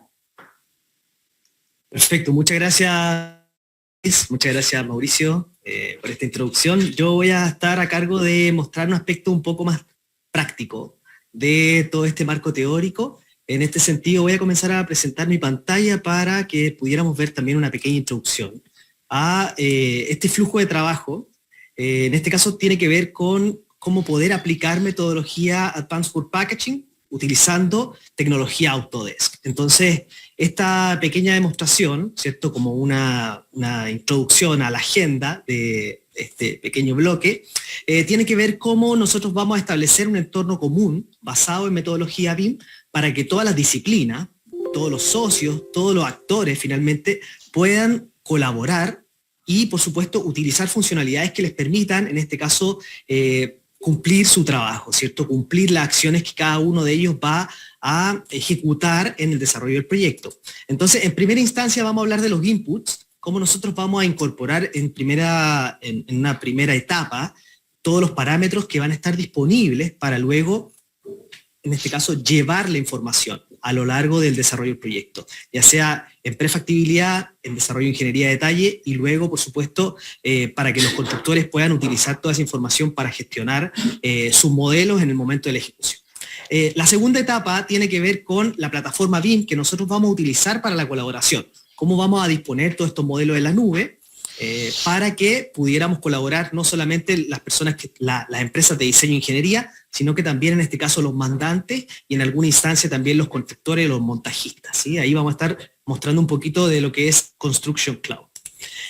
Perfecto, muchas gracias Mauricio por esta introducción. Yo voy a estar a cargo de mostrar un aspecto un poco más práctico de todo este marco teórico. En este sentido voy a comenzar a presentar mi pantalla para que pudiéramos ver también una pequeña introducción a este flujo de trabajo. En este caso tiene que ver con cómo poder aplicar metodología Advanced Wood Packaging utilizando tecnología Autodesk. Entonces, esta pequeña demostración, ¿cierto? Como una introducción a la agenda de este pequeño bloque, tiene que ver cómo nosotros vamos a establecer un entorno común basado en metodología BIM para que todas las disciplinas, todos los socios, todos los actores finalmente puedan colaborar y, por supuesto, utilizar funcionalidades que les permitan, en este caso, cumplir su trabajo, ¿cierto? Cumplir las acciones que cada uno de ellos va a ejecutar en el desarrollo del proyecto. Entonces, en primera instancia vamos a hablar de los inputs, cómo nosotros vamos a incorporar en una primera etapa todos los parámetros que van a estar disponibles para luego, en este caso, llevar la información a lo largo del desarrollo del proyecto, ya sea en prefactibilidad, en desarrollo de ingeniería de detalle y luego, por supuesto, para que los constructores puedan utilizar toda esa información para gestionar sus modelos en el momento de la ejecución. La segunda etapa tiene que ver con la plataforma BIM que nosotros vamos a utilizar para la colaboración. Cómo vamos a disponer todos estos modelos en la nube para que pudiéramos colaborar no solamente las personas, las empresas de diseño e ingeniería, sino que también en este caso los mandantes y en alguna instancia también los constructores y los montajistas, ¿sí? Ahí vamos a estar mostrando un poquito de lo que es Construction Cloud.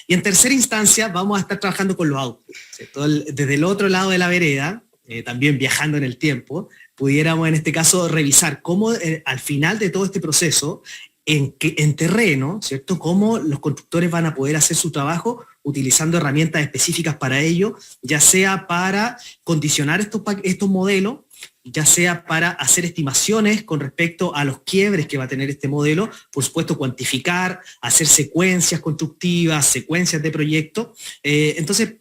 Y en tercera instancia vamos a estar trabajando con los outputs, ¿cierto? Desde el otro lado de la vereda, también viajando en el tiempo, pudiéramos en este caso revisar cómo al final de todo este proceso, en terreno, ¿cierto? Cómo los constructores van a poder hacer su trabajo utilizando herramientas específicas para ello, ya sea para condicionar estos modelos, ya sea para hacer estimaciones con respecto a los quiebres que va a tener este modelo, por supuesto cuantificar, hacer secuencias constructivas, secuencias de proyecto. Entonces,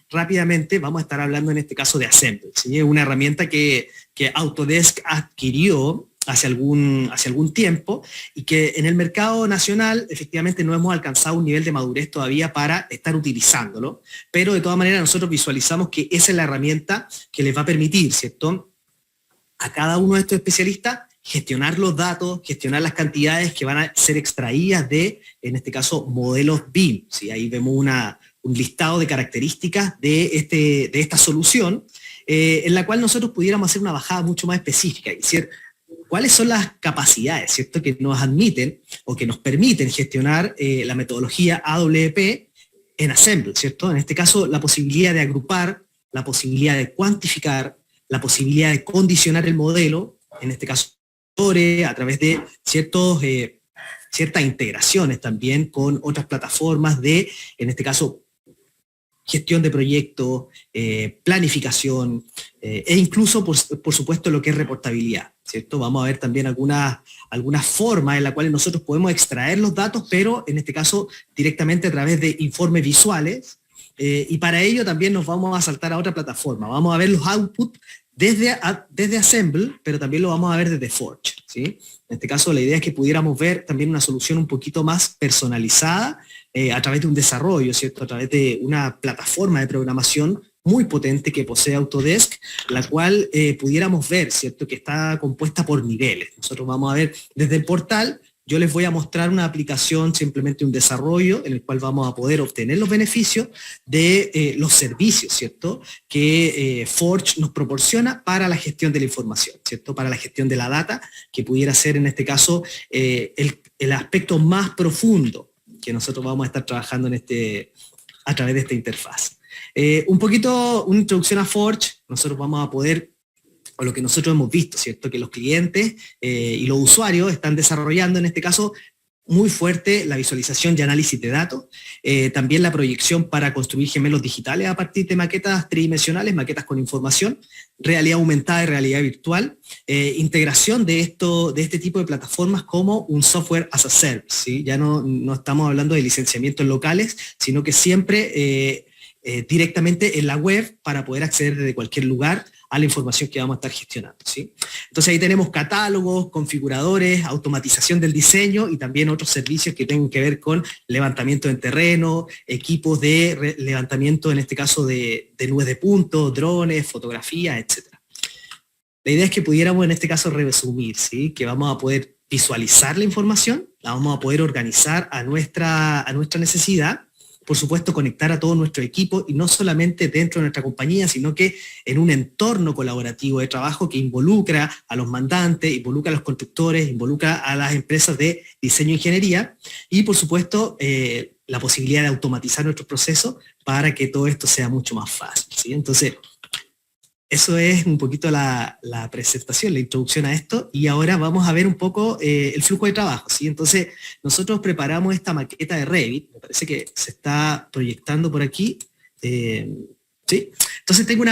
rápidamente vamos a estar hablando en este caso de Assemble, ¿sí? Una herramienta que Autodesk adquirió hace algún tiempo y que en el mercado nacional efectivamente no hemos alcanzado un nivel de madurez todavía para estar utilizándolo, pero de todas maneras nosotros visualizamos que esa es la herramienta que les va a permitir, ¿cierto?, a cada uno de estos especialistas gestionar los datos, gestionar las cantidades que van a ser extraídas de, en este caso, modelos BIM. ¿Sí? Ahí vemos un listado de características de esta solución, en la cual nosotros pudiéramos hacer una bajada mucho más específica y decir, ¿cuáles son las capacidades, ¿cierto?, que nos admiten o que nos permiten gestionar la metodología AWP en Assemble, ¿cierto? En este caso, la posibilidad de agrupar, la posibilidad de cuantificar, la posibilidad de condicionar el modelo, en este caso, a través de ciertas integraciones también con otras plataformas de, en este caso, gestión de proyectos, planificación, e incluso, por supuesto, lo que es reportabilidad, ¿cierto? Vamos a ver también algunas formas en las cuales nosotros podemos extraer los datos, pero en este caso directamente a través de informes visuales, y para ello también nos vamos a saltar a otra plataforma. Vamos a ver los outputs desde Assemble, pero también lo vamos a ver desde Forge, ¿sí? En este caso la idea es que pudiéramos ver también una solución un poquito más personalizada a través de un desarrollo, ¿cierto? A través de una plataforma de programación muy potente que posee Autodesk, la cual pudiéramos ver, ¿cierto?, que está compuesta por niveles. Nosotros vamos a ver desde el portal. Yo les voy a mostrar una aplicación, simplemente un desarrollo, en el cual vamos a poder obtener los beneficios de los servicios, ¿cierto?, que Forge nos proporciona para la gestión de la información, ¿cierto?, para la gestión de la data, que pudiera ser en este caso el aspecto más profundo que nosotros vamos a estar trabajando a través de esta interfaz. Un poquito, una introducción a Forge. Nosotros vamos a poder, o lo que nosotros hemos visto, ¿cierto?, que los clientes y los usuarios están desarrollando en este caso muy fuerte la visualización y análisis de datos, también la proyección para construir gemelos digitales a partir de maquetas tridimensionales, maquetas con información, realidad aumentada y realidad virtual, integración de este tipo de plataformas como un software as a service, ¿sí? Ya no estamos hablando de licenciamientos locales, sino que siempre directamente en la web para poder acceder desde cualquier lugar a la información que vamos a estar gestionando, ¿sí? Entonces ahí tenemos catálogos, configuradores, automatización del diseño y también otros servicios que tengan que ver con levantamiento en terreno, equipos de levantamiento, en este caso de nubes de puntos, drones, fotografías, etc. La idea es que pudiéramos en este caso resumir, ¿sí?, que vamos a poder visualizar la información, la vamos a poder organizar a nuestra necesidad, por supuesto, conectar a todo nuestro equipo, y no solamente dentro de nuestra compañía, sino que en un entorno colaborativo de trabajo que involucra a los mandantes, involucra a los constructores, involucra a las empresas de diseño e ingeniería, y por supuesto, la posibilidad de automatizar nuestros procesos para que todo esto sea mucho más fácil, ¿sí? Entonces, eso es un poquito la presentación, la introducción a esto, y ahora vamos a ver un poco el flujo de trabajo, ¿sí? Entonces, nosotros preparamos esta maqueta de Revit, me parece que se está proyectando por aquí, ¿sí? Entonces tengo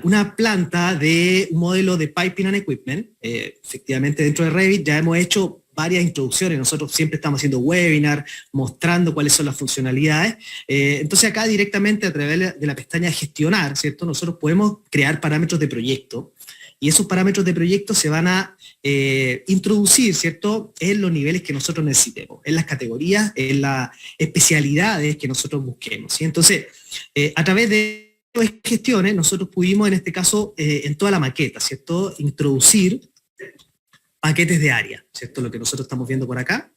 una planta de un modelo de Piping and Equipment, efectivamente dentro de Revit ya hemos hecho varias introducciones, nosotros siempre estamos haciendo webinar, mostrando cuáles son las funcionalidades. Entonces acá directamente a través de la pestaña gestionar, ¿cierto? Nosotros podemos crear parámetros de proyecto, y esos parámetros de proyecto se van a introducir, ¿cierto?, en los niveles que nosotros necesitemos, en las categorías, en las especialidades que nosotros busquemos, ¿sí? Entonces, a través de gestiones, nosotros pudimos, en este caso, en toda la maqueta, ¿cierto?, introducir paquetes de área, ¿cierto? Lo que nosotros estamos viendo por acá.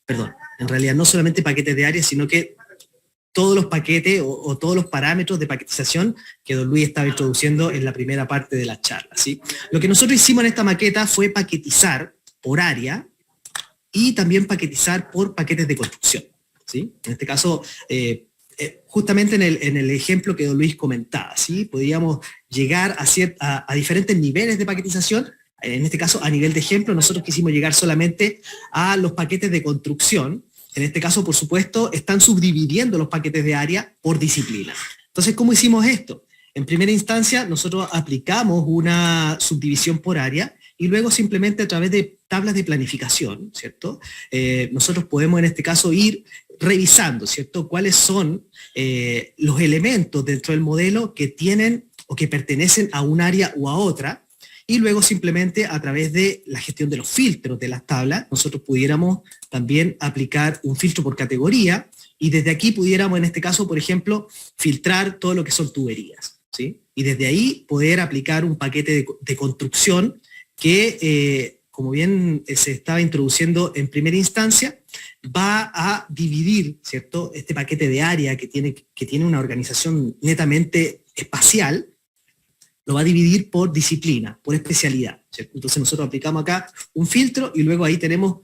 Perdón, en realidad no solamente paquetes de área, sino que todos los paquetes o todos los parámetros de paquetización que don Luis estaba introduciendo en la primera parte de la charla, ¿sí? Lo que nosotros hicimos en esta maqueta fue paquetizar por área y también paquetizar por paquetes de construcción, ¿sí? En este caso, justamente en el ejemplo que don Luis comentaba, ¿sí? Podríamos llegar a diferentes niveles de paquetización. En este caso, a nivel de ejemplo, nosotros quisimos llegar solamente a los paquetes de construcción. En este caso, por supuesto, están subdividiendo los paquetes de área por disciplina. Entonces, ¿cómo hicimos esto? En primera instancia, nosotros aplicamos una subdivisión por área, y luego simplemente a través de tablas de planificación, ¿cierto? Nosotros podemos, en este caso, ir revisando, ¿cierto?, cuáles son los elementos dentro del modelo que tienen o que pertenecen a un área u a otra, y luego simplemente a través de la gestión de los filtros de las tablas, nosotros pudiéramos también aplicar un filtro por categoría, y desde aquí pudiéramos, en este caso, por ejemplo, filtrar todo lo que son tuberías, ¿sí? Y desde ahí poder aplicar un paquete de construcción que, como bien se estaba introduciendo en primera instancia, va a dividir, ¿cierto?, este paquete de área que tiene una organización netamente espacial, lo va a dividir por disciplina, por especialidad, ¿cierto? Entonces nosotros aplicamos acá un filtro, y luego ahí tenemos,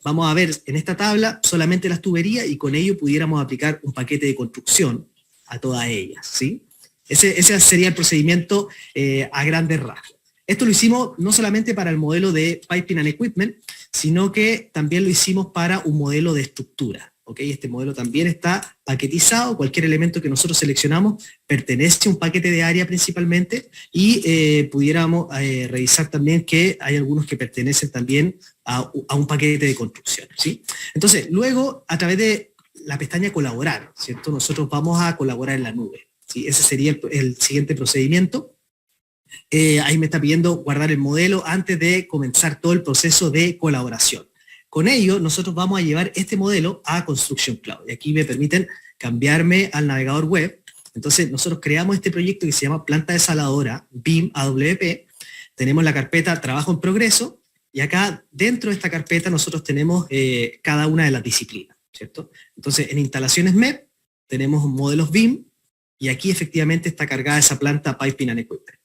vamos a ver en esta tabla solamente las tuberías, y con ello pudiéramos aplicar un paquete de construcción a todas ellas, ¿sí? Ese sería el procedimiento a grandes rasgos. Esto lo hicimos no solamente para el modelo de Piping and Equipment, sino que también lo hicimos para un modelo de estructura. ¿Ok? Este modelo también está paquetizado, cualquier elemento que nosotros seleccionamos pertenece a un paquete de área principalmente, y pudiéramos revisar también que hay algunos que pertenecen también a un paquete de construcción, ¿sí? Entonces, luego, a través de la pestaña colaborar, ¿cierto?, nosotros vamos a colaborar en la nube, ¿sí? Ese sería el siguiente procedimiento. Ahí me está pidiendo guardar el modelo antes de comenzar todo el proceso de colaboración. Con ello, nosotros vamos a llevar este modelo a Construction Cloud. Y aquí me permiten cambiarme al navegador web. Entonces, nosotros creamos este proyecto que se llama Planta Desaladora, BIM AWP. Tenemos la carpeta Trabajo en Progreso, y acá dentro de esta carpeta nosotros tenemos cada una de las disciplinas, ¿cierto? Entonces, en Instalaciones MEP tenemos modelos BIM, y aquí efectivamente está cargada esa planta Piping and Equipment.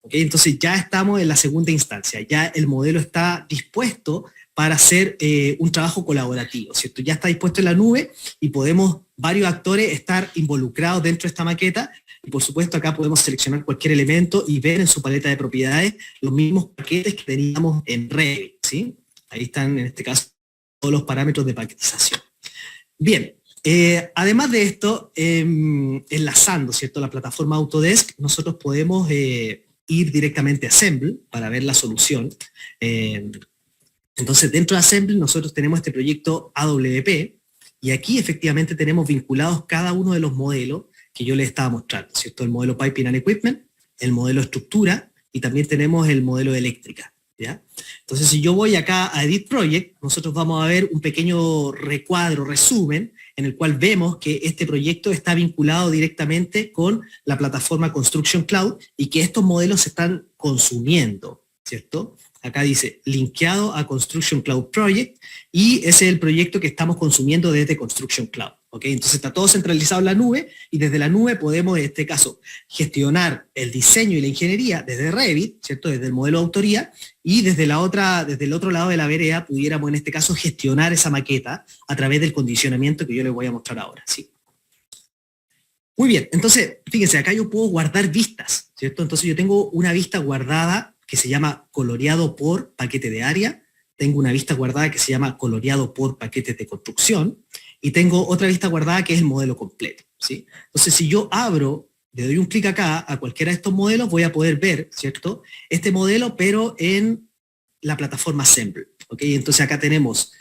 ¿Okay? Entonces, ya estamos en la segunda instancia. Ya el modelo está dispuesto para hacer un trabajo colaborativo, ¿cierto? Ya está dispuesto en la nube, y podemos, varios actores, estar involucrados dentro de esta maqueta, y por supuesto acá podemos seleccionar cualquier elemento y ver en su paleta de propiedades los mismos paquetes que teníamos en Revit, ¿sí? Ahí están, en este caso, todos los parámetros de paquetización. Bien, además de esto, enlazando, ¿cierto?, la plataforma Autodesk, nosotros podemos ir directamente a Assemble para ver la solución. Entonces, dentro de Assemble nosotros tenemos este proyecto AWP, y aquí efectivamente tenemos vinculados cada uno de los modelos que yo les estaba mostrando, ¿cierto? El modelo Piping and Equipment, el modelo Estructura, y también tenemos el modelo Eléctrica, ¿ya? Entonces, si yo voy acá a Edit Project, nosotros vamos a ver un pequeño recuadro, resumen, en el cual vemos que este proyecto está vinculado directamente con la plataforma Construction Cloud, y que estos modelos se están consumiendo, ¿cierto? Acá dice, linkeado a Construction Cloud Project, y ese es el proyecto que estamos consumiendo desde Construction Cloud. ¿ok? Entonces está todo centralizado en la nube y desde la nube podemos, en este caso, gestionar el diseño y la ingeniería desde Revit, ¿cierto? Desde el modelo de autoría, y desde el otro lado de la vereda pudiéramos, en este caso, gestionar esa maqueta a través del condicionamiento que yo les voy a mostrar ahora, ¿sí? Muy bien, entonces, fíjense, acá yo puedo guardar vistas, ¿cierto? Entonces yo tengo una vista guardada que se llama coloreado por paquete de área, tengo una vista guardada que se llama coloreado por paquetes de construcción, y tengo otra vista guardada que es el modelo completo, ¿sí? Entonces, si yo abro, le doy un clic acá a cualquiera de estos modelos, voy a poder ver, ¿cierto? Este modelo, pero en la plataforma Assemble, ¿ok? Entonces acá tenemos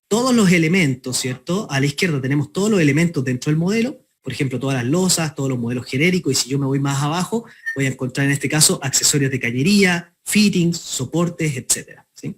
todos los elementos, ¿cierto? A la izquierda tenemos todos los elementos dentro del modelo, por ejemplo, todas las losas, todos los modelos genéricos, y si yo me voy más abajo, voy a encontrar en este caso accesorios de cañería, fittings, soportes, etcétera, ¿sí?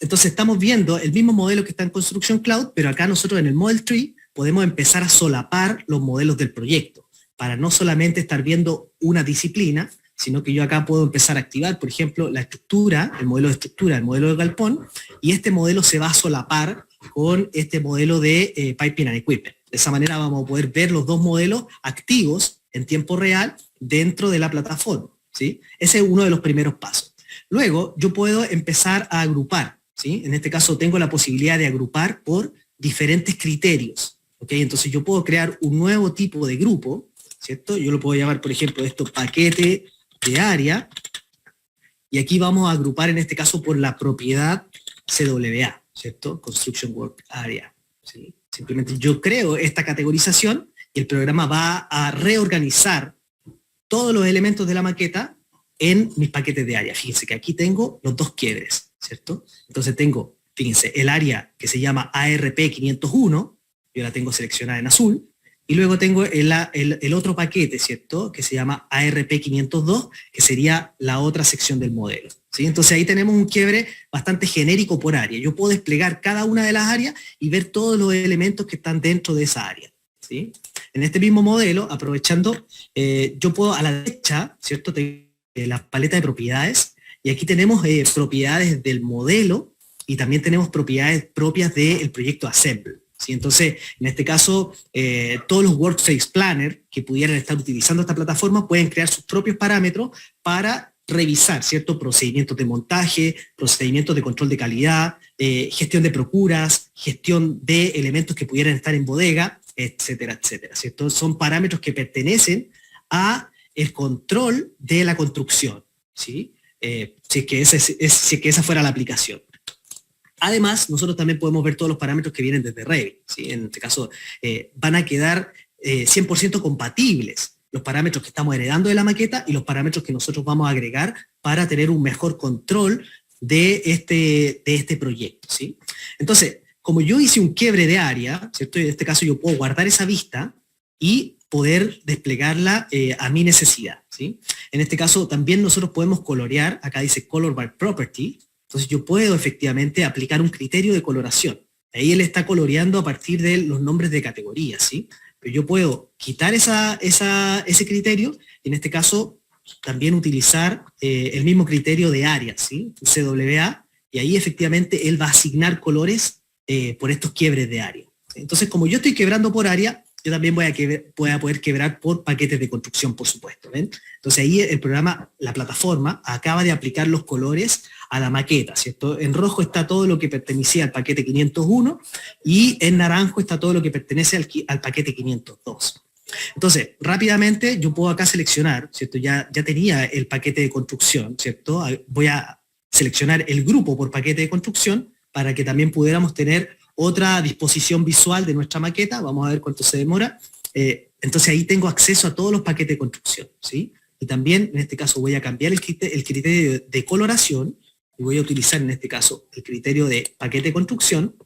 Entonces estamos viendo el mismo modelo que está en Construction Cloud, pero acá nosotros en el Model Tree podemos empezar a solapar los modelos del proyecto, para no solamente estar viendo una disciplina, sino que yo acá puedo empezar a activar, por ejemplo, la estructura, el modelo de estructura, el modelo de galpón, y este modelo se va a solapar con este modelo de Piping and Equipment. De esa manera vamos a poder ver los dos modelos activos en tiempo real dentro de la plataforma, ¿sí? Ese es uno de los primeros pasos. Luego, yo puedo empezar a agrupar, ¿sí? En este caso tengo la posibilidad de agrupar por diferentes criterios, ¿ok? Entonces yo puedo crear un nuevo tipo de grupo, ¿cierto? Yo lo puedo llamar, por ejemplo, esto paquete de área, y aquí vamos a agrupar en este caso por la propiedad CWA, ¿cierto? Construction Work Area, ¿sí? Simplemente yo creo esta categorización y el programa va a reorganizar todos los elementos de la maqueta en mis paquetes de área. Fíjense que aquí tengo los dos quiebres, ¿cierto? Entonces tengo, fíjense, el área que se llama ARP501, yo la tengo seleccionada en azul, y luego tengo el otro paquete, ¿cierto? Que se llama ARP502, que sería la otra sección del modelo, ¿sí? Entonces ahí tenemos un quiebre bastante genérico por área. Yo puedo desplegar cada una de las áreas y ver todos los elementos que están dentro de esa área, ¿sí? En este mismo modelo, aprovechando, yo puedo a la derecha, ¿cierto? Tengo la paleta de propiedades, y aquí tenemos propiedades del modelo, y también tenemos propiedades propias del proyecto Assemble, ¿sí? Entonces, en este caso, todos los Workspace Planner que pudieran estar utilizando esta plataforma pueden crear sus propios parámetros para revisar, ¿cierto? Procedimientos de montaje, procedimientos de control de calidad, gestión de procuras, gestión de elementos que pudieran estar en bodega, etcétera, etcétera, ¿cierto? Son parámetros que pertenecen a el control de la construcción, ¿sí? Si es que esa fuera la aplicación. Además, nosotros también podemos ver todos los parámetros que vienen desde Revit, ¿sí? En este caso, van a quedar 100% compatibles los parámetros que estamos heredando de la maqueta y los parámetros que nosotros vamos a agregar para tener un mejor control de este proyecto, ¿sí? Entonces, como yo hice un quiebre de área, ¿cierto? En este caso yo puedo guardar esa vista y poder desplegarla a mi necesidad, ¿sí? En este caso también nosotros podemos colorear, acá dice Color by Property, entonces yo puedo efectivamente aplicar un criterio de coloración. Ahí él está coloreando a partir de los nombres de categorías, ¿sí? Pero yo puedo quitar ese criterio y en este caso también utilizar el mismo criterio de área, ¿sí? CWA, y ahí efectivamente él va a asignar colores por estos quiebres de área. Entonces, como yo estoy quebrando por área, yo también voy a poder quebrar por paquetes de construcción, por supuesto, ¿ven? Entonces ahí el programa, la plataforma, acaba de aplicar los colores a la maqueta, ¿cierto? En rojo está todo lo que pertenecía al paquete 501 y en naranjo está todo lo que pertenece al paquete 502. Entonces, rápidamente yo puedo acá seleccionar, ¿cierto? Ya tenía el paquete de construcción, ¿cierto? Voy a seleccionar el grupo por paquete de construcción para que también pudiéramos tener otra disposición visual de nuestra maqueta. Vamos a ver cuánto se demora. Entonces ahí tengo acceso a todos los paquetes de construcción, ¿sí? Y también, en este caso, voy a cambiar el criterio de coloración y voy a utilizar, en este caso, el criterio de paquete de construcción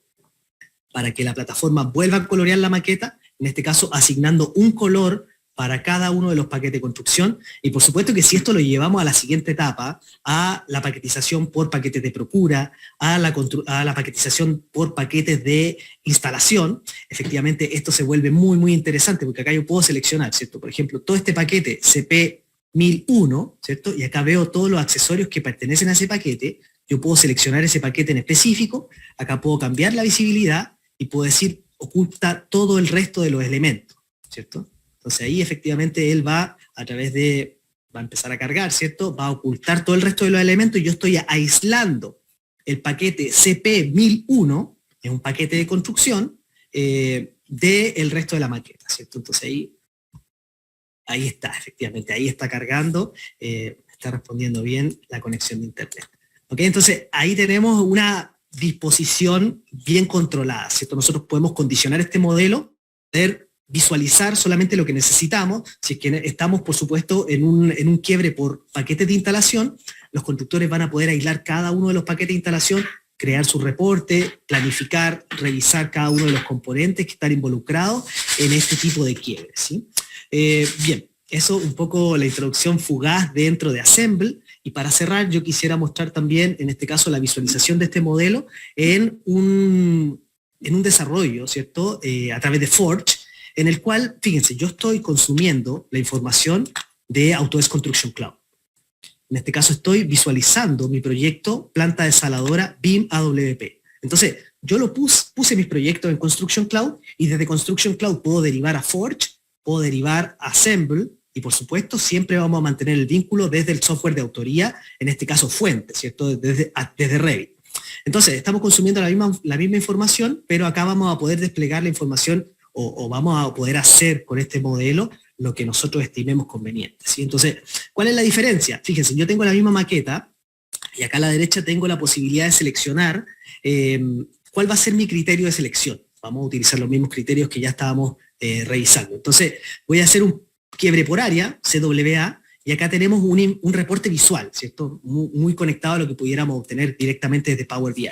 para que la plataforma vuelva a colorear la maqueta, en este caso, asignando un color para cada uno de los paquetes de construcción. Y por supuesto que si esto lo llevamos a la siguiente etapa, a la paquetización por paquetes de procura, a la paquetización por paquetes de instalación, efectivamente esto se vuelve muy, muy interesante, porque acá yo puedo seleccionar, ¿cierto? Por ejemplo, todo este paquete CP1001, ¿cierto? Y acá veo todos los accesorios que pertenecen a ese paquete. Yo puedo seleccionar ese paquete en específico, acá puedo cambiar la visibilidad y puedo decir, oculta todo el resto de los elementos, ¿cierto? Entonces ahí efectivamente él va a empezar a cargar, ¿cierto? Va a ocultar todo el resto de los elementos y yo estoy aislando el paquete CP1001, es un paquete de construcción, del resto de la maqueta, ¿cierto? Entonces ahí está, efectivamente, ahí está cargando, está respondiendo bien la conexión de internet. ¿Ok? Entonces ahí tenemos una disposición bien controlada, ¿cierto? Nosotros podemos condicionar este modelo, poder visualizar solamente lo que necesitamos. Si es que estamos, por supuesto, en un quiebre por paquetes de instalación, los constructores van a poder aislar cada uno de los paquetes de instalación, crear su reporte, planificar, revisar cada uno de los componentes que están involucrados en este tipo de quiebres, ¿sí? Bien, eso un poco la introducción fugaz dentro de Assemble. Y para cerrar, yo quisiera mostrar también, en este caso, la visualización de este modelo en un desarrollo, ¿cierto? A través de Forge, en el cual, fíjense, yo estoy consumiendo la información de Autodesk Construction Cloud. En este caso estoy visualizando mi proyecto planta desaladora BIM AWP. Entonces, yo puse mis proyectos en Construction Cloud y desde Construction Cloud puedo derivar a Forge, puedo derivar a Assemble y por supuesto siempre vamos a mantener el vínculo desde el software de autoría, en este caso fuente, ¿cierto? Desde Revit. Entonces, estamos consumiendo la misma información, pero acá vamos a poder desplegar la información o vamos a poder hacer con este modelo lo que nosotros estimemos conveniente, ¿sí? Entonces, ¿cuál es la diferencia? Fíjense, yo tengo la misma maqueta y acá a la derecha tengo la posibilidad de seleccionar cuál va a ser mi criterio de selección. Vamos a utilizar los mismos criterios que ya estábamos revisando. Entonces, voy a hacer un quiebre por área, CWA, y acá tenemos un reporte visual, ¿cierto? Muy conectado a lo que pudiéramos obtener directamente desde Power BI.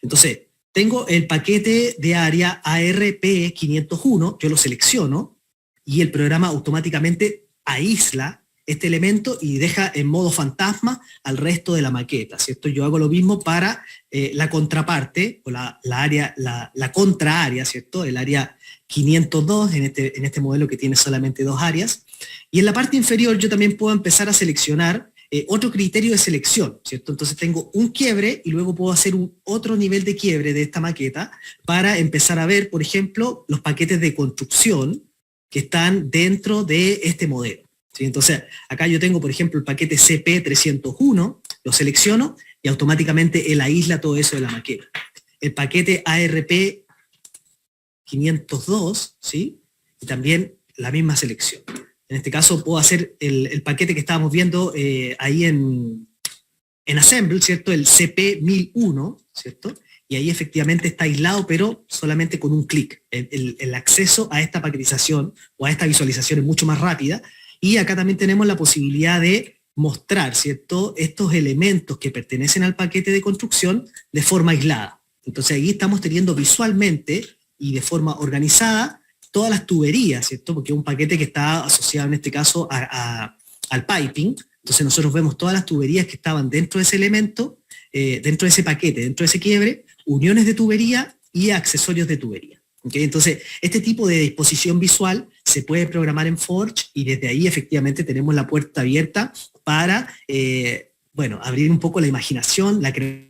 Entonces, tengo el paquete de área ARP501, yo lo selecciono, y el programa automáticamente aísla este elemento y deja en modo fantasma al resto de la maqueta, ¿cierto? Yo hago lo mismo para la contraparte, o la contraárea, ¿cierto? El área 502 en este modelo que tiene solamente 2 áreas. Y en la parte inferior yo también puedo empezar a seleccionar otro criterio de selección, ¿cierto? Entonces tengo un quiebre y luego puedo hacer otro nivel de quiebre de esta maqueta para empezar a ver, por ejemplo, los paquetes de construcción que están dentro de este modelo, ¿sí? Entonces, acá yo tengo, por ejemplo, el paquete CP301, lo selecciono y automáticamente él aísla todo eso de la maqueta. El paquete ARP502, ¿sí? Y también la misma selección. En este caso puedo hacer el paquete que estábamos viendo ahí en Assemble, ¿cierto? El CP1001, ¿cierto? Y ahí efectivamente está aislado, pero solamente con un clic. El acceso a esta paquetización o a esta visualización es mucho más rápida. Y acá también tenemos la posibilidad de mostrar, ¿cierto?, estos elementos que pertenecen al paquete de construcción de forma aislada. Entonces ahí estamos teniendo visualmente y de forma organizada todas las tuberías, ¿cierto? Porque es un paquete que está asociado en este caso al piping. Entonces nosotros vemos todas las tuberías que estaban dentro de ese elemento, dentro de ese paquete, dentro de ese quiebre, uniones de tubería y accesorios de tubería. ¿Okay? Entonces, este tipo de disposición visual se puede programar en Forge y desde ahí efectivamente tenemos la puerta abierta para, abrir un poco la imaginación, la creatividad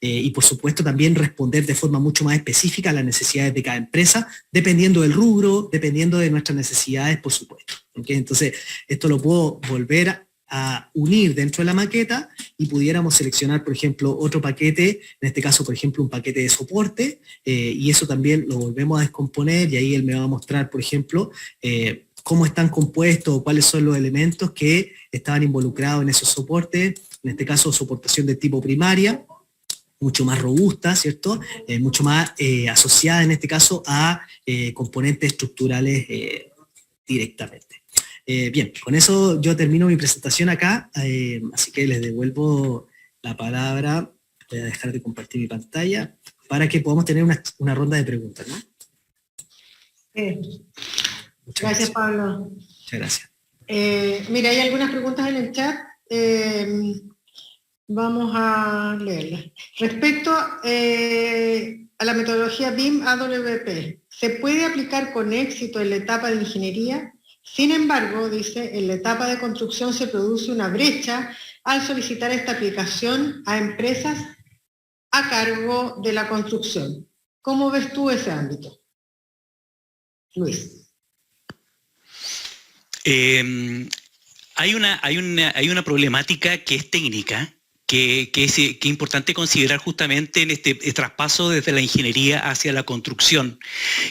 y por supuesto también responder de forma mucho más específica a las necesidades de cada empresa, dependiendo del rubro, dependiendo de nuestras necesidades, por supuesto. ¿Okay? Entonces, esto lo puedo volver a unir dentro de la maqueta y pudiéramos seleccionar, por ejemplo, otro paquete, en este caso, por ejemplo, un paquete de soporte, y eso también lo volvemos a descomponer y ahí él me va a mostrar, por ejemplo, cómo están compuestos o cuáles son los elementos que estaban involucrados en esos soportes, en este caso, soportación de tipo primaria, mucho más robusta, ¿cierto? Mucho más asociada, en este caso, a componentes estructurales directamente. Bien, con eso yo termino mi presentación acá, así que les devuelvo la palabra. Voy a dejar de compartir mi pantalla para que podamos tener una ronda de preguntas, ¿no? Gracias, Pablo. Muchas gracias. Mira, hay algunas preguntas en el chat. Vamos a leerlas. Respecto a la metodología BIM AWP, ¿se puede aplicar con éxito en la etapa de ingeniería? Sin embargo, dice, en la etapa de construcción se produce una brecha al solicitar esta aplicación a empresas a cargo de la construcción. ¿Cómo ves tú ese ámbito? Luis. Hay una problemática que es técnica, que es importante considerar justamente en este traspaso desde la ingeniería hacia la construcción,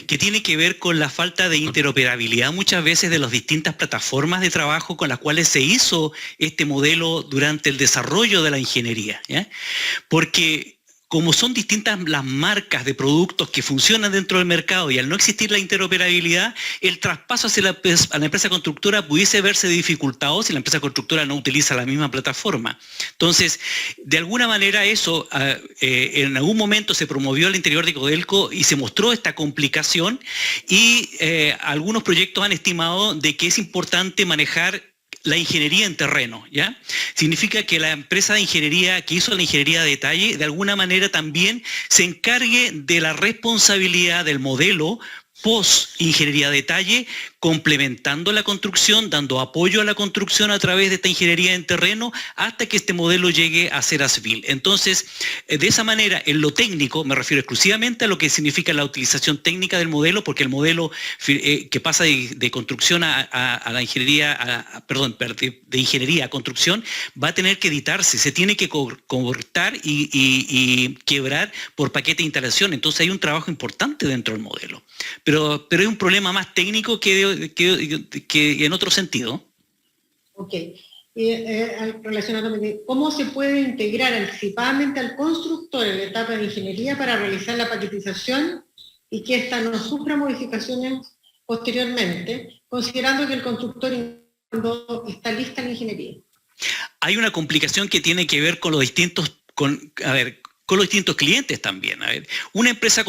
que tiene que ver con la falta de interoperabilidad muchas veces de las distintas plataformas de trabajo con las cuales se hizo este modelo durante el desarrollo de la ingeniería, ¿ya? Porque como son distintas las marcas de productos que funcionan dentro del mercado y al no existir la interoperabilidad, el traspaso hacia a la empresa constructora pudiese verse dificultado si la empresa constructora no utiliza la misma plataforma. Entonces, de alguna manera eso, en algún momento se promovió al interior de Codelco y se mostró esta complicación y algunos proyectos han estimado de que es importante manejar la ingeniería en terreno, ¿ya? Significa que la empresa de ingeniería que hizo la ingeniería de detalle, de alguna manera también se encargue de la responsabilidad del modelo post-ingeniería de detalle, complementando la construcción, dando apoyo a la construcción a través de esta ingeniería en terreno, hasta que este modelo llegue a ser as-built. Entonces, de esa manera, en lo técnico, me refiero exclusivamente a lo que significa la utilización técnica del modelo, porque el modelo que pasa de construcción a la ingeniería, de ingeniería a construcción, va a tener que editarse, se tiene que cortar y quebrar por paquete de instalación. Entonces hay un trabajo importante dentro del modelo. Pero es un problema más técnico que en otro sentido. Ok. Relacionándome, ¿cómo se puede integrar anticipadamente al constructor en la etapa de ingeniería para realizar la paquetización y que ésta no sufra modificaciones posteriormente, considerando que el constructor cuando está lista la ingeniería? Hay una complicación que tiene que ver con los distintos, con los distintos clientes también. A ver, una empresa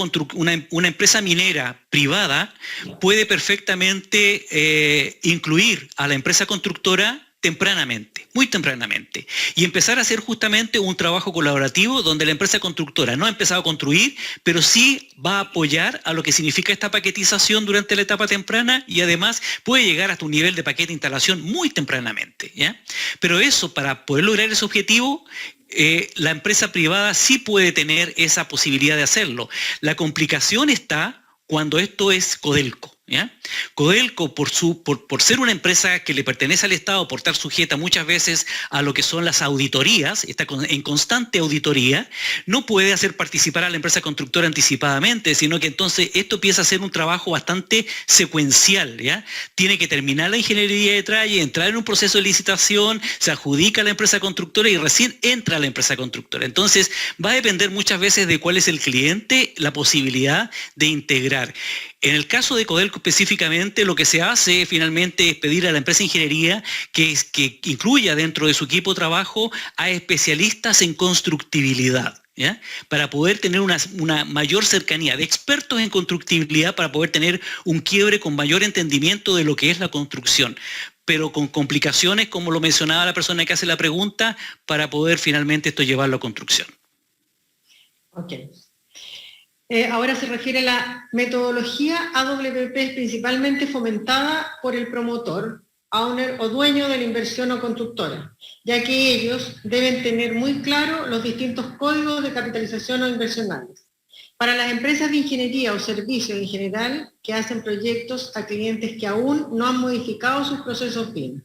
minera privada puede perfectamente incluir a la empresa constructora tempranamente, muy tempranamente, y empezar a hacer justamente un trabajo colaborativo donde la empresa constructora no ha empezado a construir, pero sí va a apoyar a lo que significa esta paquetización durante la etapa temprana y además puede llegar hasta un nivel de paquete de instalación muy tempranamente, ¿ya? Pero eso, para poder lograr ese objetivo, la empresa privada sí puede tener esa posibilidad de hacerlo. La complicación está cuando esto es Codelco, ¿ya? Codelco, por ser una empresa que le pertenece al Estado, por estar sujeta muchas veces a lo que son las auditorías, está en constante auditoría, no puede hacer participar a la empresa constructora anticipadamente, sino que entonces esto empieza a ser un trabajo bastante secuencial, ¿ya? Tiene que terminar la ingeniería de detalle, entrar en un proceso de licitación, se adjudica a la empresa constructora y recién entra a la empresa constructora. Entonces va a depender muchas veces de cuál es el cliente, la posibilidad de integrar. En el caso de Codelco específicamente, lo que se hace finalmente es pedir a la empresa de ingeniería que incluya dentro de su equipo de trabajo a especialistas en constructibilidad, ¿ya? Para poder tener una mayor cercanía de expertos en constructibilidad, para poder tener un quiebre con mayor entendimiento de lo que es la construcción, pero con complicaciones, como lo mencionaba la persona que hace la pregunta, para poder finalmente esto llevarlo a construcción. Ok. Ahora se refiere a la metodología AWP, es principalmente fomentada por el promotor, owner o dueño de la inversión o constructora, ya que ellos deben tener muy claro los distintos códigos de capitalización o inversionales. Para las empresas de ingeniería o servicios en general que hacen proyectos a clientes que aún no han modificado sus procesos BIM.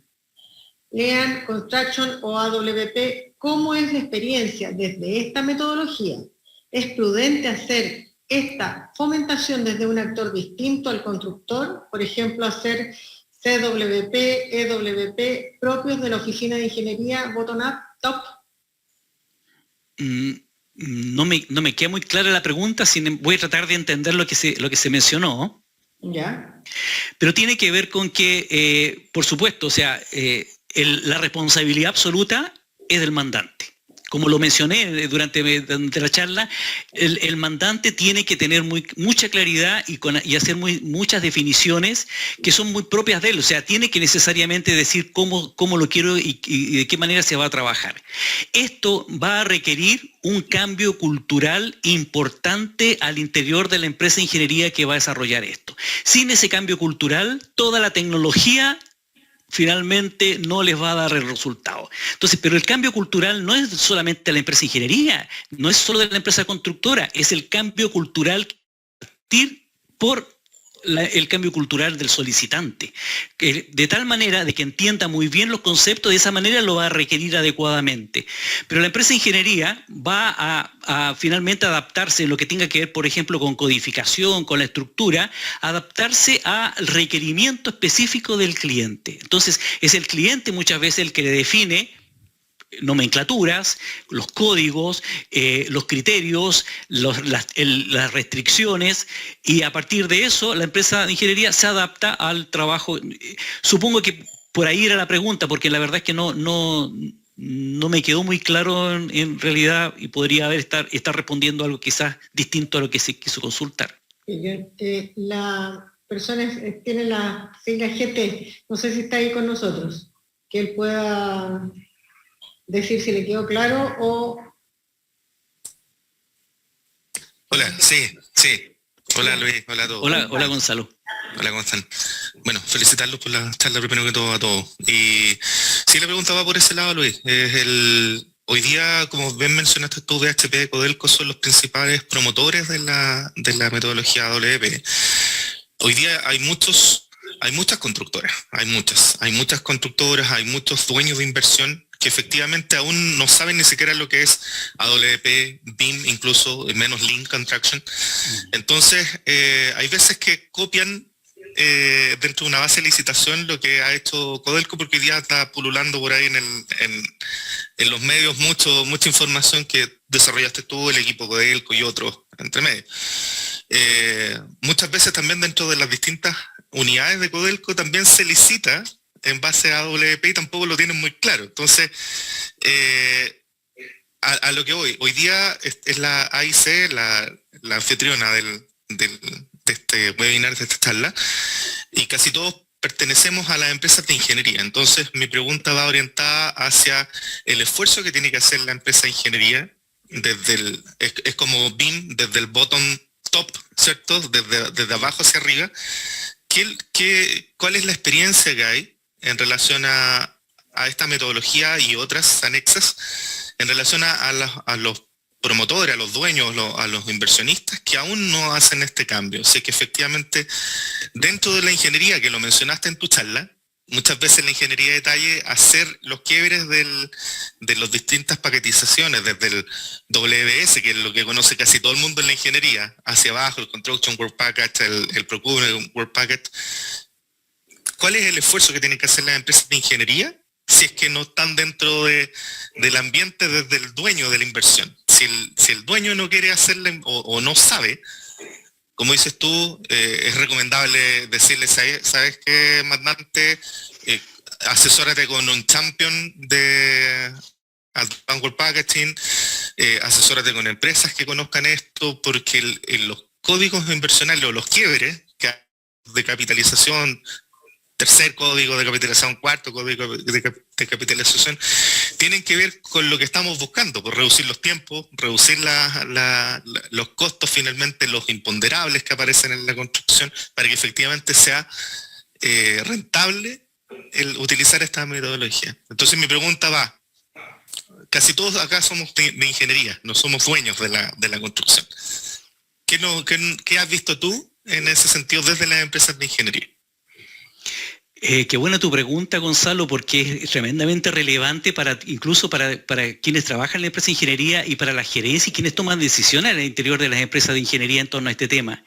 Lean, Construction o AWP, ¿cómo es la experiencia desde esta metodología? ¿Es prudente hacer esta fomentación desde un actor distinto al constructor? Por ejemplo, hacer CWP, EWP propios de la Oficina de Ingeniería bottom-up, top. No me queda muy clara la pregunta, voy a tratar de entender lo que se mencionó. Ya. Pero tiene que ver con que, por supuesto, o sea, la responsabilidad absoluta es del mandante. Como lo mencioné durante la charla, el mandante tiene que tener mucha claridad y hacer muchas definiciones que son muy propias de él. O sea, tiene que necesariamente decir cómo lo quiero y de qué manera se va a trabajar. Esto va a requerir un cambio cultural importante al interior de la empresa de ingeniería que va a desarrollar esto. Sin ese cambio cultural, toda la tecnología finalmente no les va a dar el resultado. Entonces, pero el cambio cultural no es solamente de la empresa de ingeniería, no es solo de la empresa constructora, es el cambio cultural que partir por el cambio cultural del solicitante, de tal manera de que entienda muy bien los conceptos, de esa manera lo va a requerir adecuadamente. Pero la empresa de ingeniería va a finalmente adaptarse en lo que tenga que ver, por ejemplo, con codificación, con la estructura, adaptarse al requerimiento específico del cliente. Entonces, es el cliente muchas veces el que le define nomenclaturas, los códigos, los criterios, las restricciones, y a partir de eso la empresa de ingeniería se adapta al trabajo. Supongo que por ahí era la pregunta, porque la verdad es que no me quedó muy claro en realidad, y podría estar respondiendo algo quizás distinto a lo que se quiso consultar. La persona tiene la sigla GT, no sé si está ahí con nosotros, que él pueda decir si le quedó claro o... Hola, sí. Hola Luis, hola a todos. Hola Gonzalo. Hola, ¿cómo están? Bueno, felicitarlos por la charla primero que todo a todos. Y sí, la pregunta va por ese lado, Luis. Hoy día, como bien mencionaste tú, BHP y Codelco son los principales promotores de la metodología AWP. Hoy día hay muchas constructoras, hay muchas constructoras, hay muchos dueños de inversión que efectivamente aún no saben ni siquiera lo que es AWP, BIM, incluso menos Lean Contraction. Entonces, hay veces que copian dentro de una base de licitación lo que ha hecho Codelco, porque hoy día está pululando por ahí en los medios mucha información que desarrollaste tú, el equipo Codelco y otros entre medio. Muchas veces también dentro de las distintas unidades de Codelco también se licita en base a AWP y tampoco lo tienen muy claro. Entonces, a lo que voy, hoy día es la AIC, la anfitriona de este webinar, de esta charla, y casi todos pertenecemos a las empresas de ingeniería. Entonces, mi pregunta va orientada hacia el esfuerzo que tiene que hacer la empresa de ingeniería, es como BIM, desde el bottom top, ¿cierto? Desde abajo hacia arriba. ¿Cuál es la experiencia que hay en relación a esta metodología y otras anexas, en relación a los promotores, a los dueños, a los inversionistas que aún no hacen este cambio? Sé que efectivamente dentro de la ingeniería, que lo mencionaste en tu charla, muchas veces la ingeniería de detalle, hacer los quiebres de las distintas paquetizaciones, desde el WBS, que es lo que conoce casi todo el mundo en la ingeniería, hacia abajo, el Construction Work Package, el Procurement Work Package. ¿Cuál es el esfuerzo que tienen que hacer las empresas de ingeniería si es que no están dentro del ambiente desde el dueño de la inversión? Si el dueño no quiere hacerla o no sabe, como dices tú, es recomendable decirle, ¿sabes qué, mandante? Asesórate con un champion de Advanced Work Packaging, asesórate con empresas que conozcan esto, porque los códigos inversionales o los quiebres de capitalización, tercer código de capitalización, cuarto código de capitalización, tienen que ver con lo que estamos buscando, por reducir los tiempos, reducir los costos, finalmente los imponderables que aparecen en la construcción, para que efectivamente sea rentable el utilizar esta metodología. Entonces mi pregunta va, casi todos acá somos de ingeniería, no somos dueños de la construcción. ¿Qué has visto tú en ese sentido desde las empresas de ingeniería? Qué buena tu pregunta, Gonzalo, porque es tremendamente relevante incluso para quienes trabajan en la empresa de ingeniería y para la gerencia y quienes toman decisiones en el interior de las empresas de ingeniería en torno a este tema.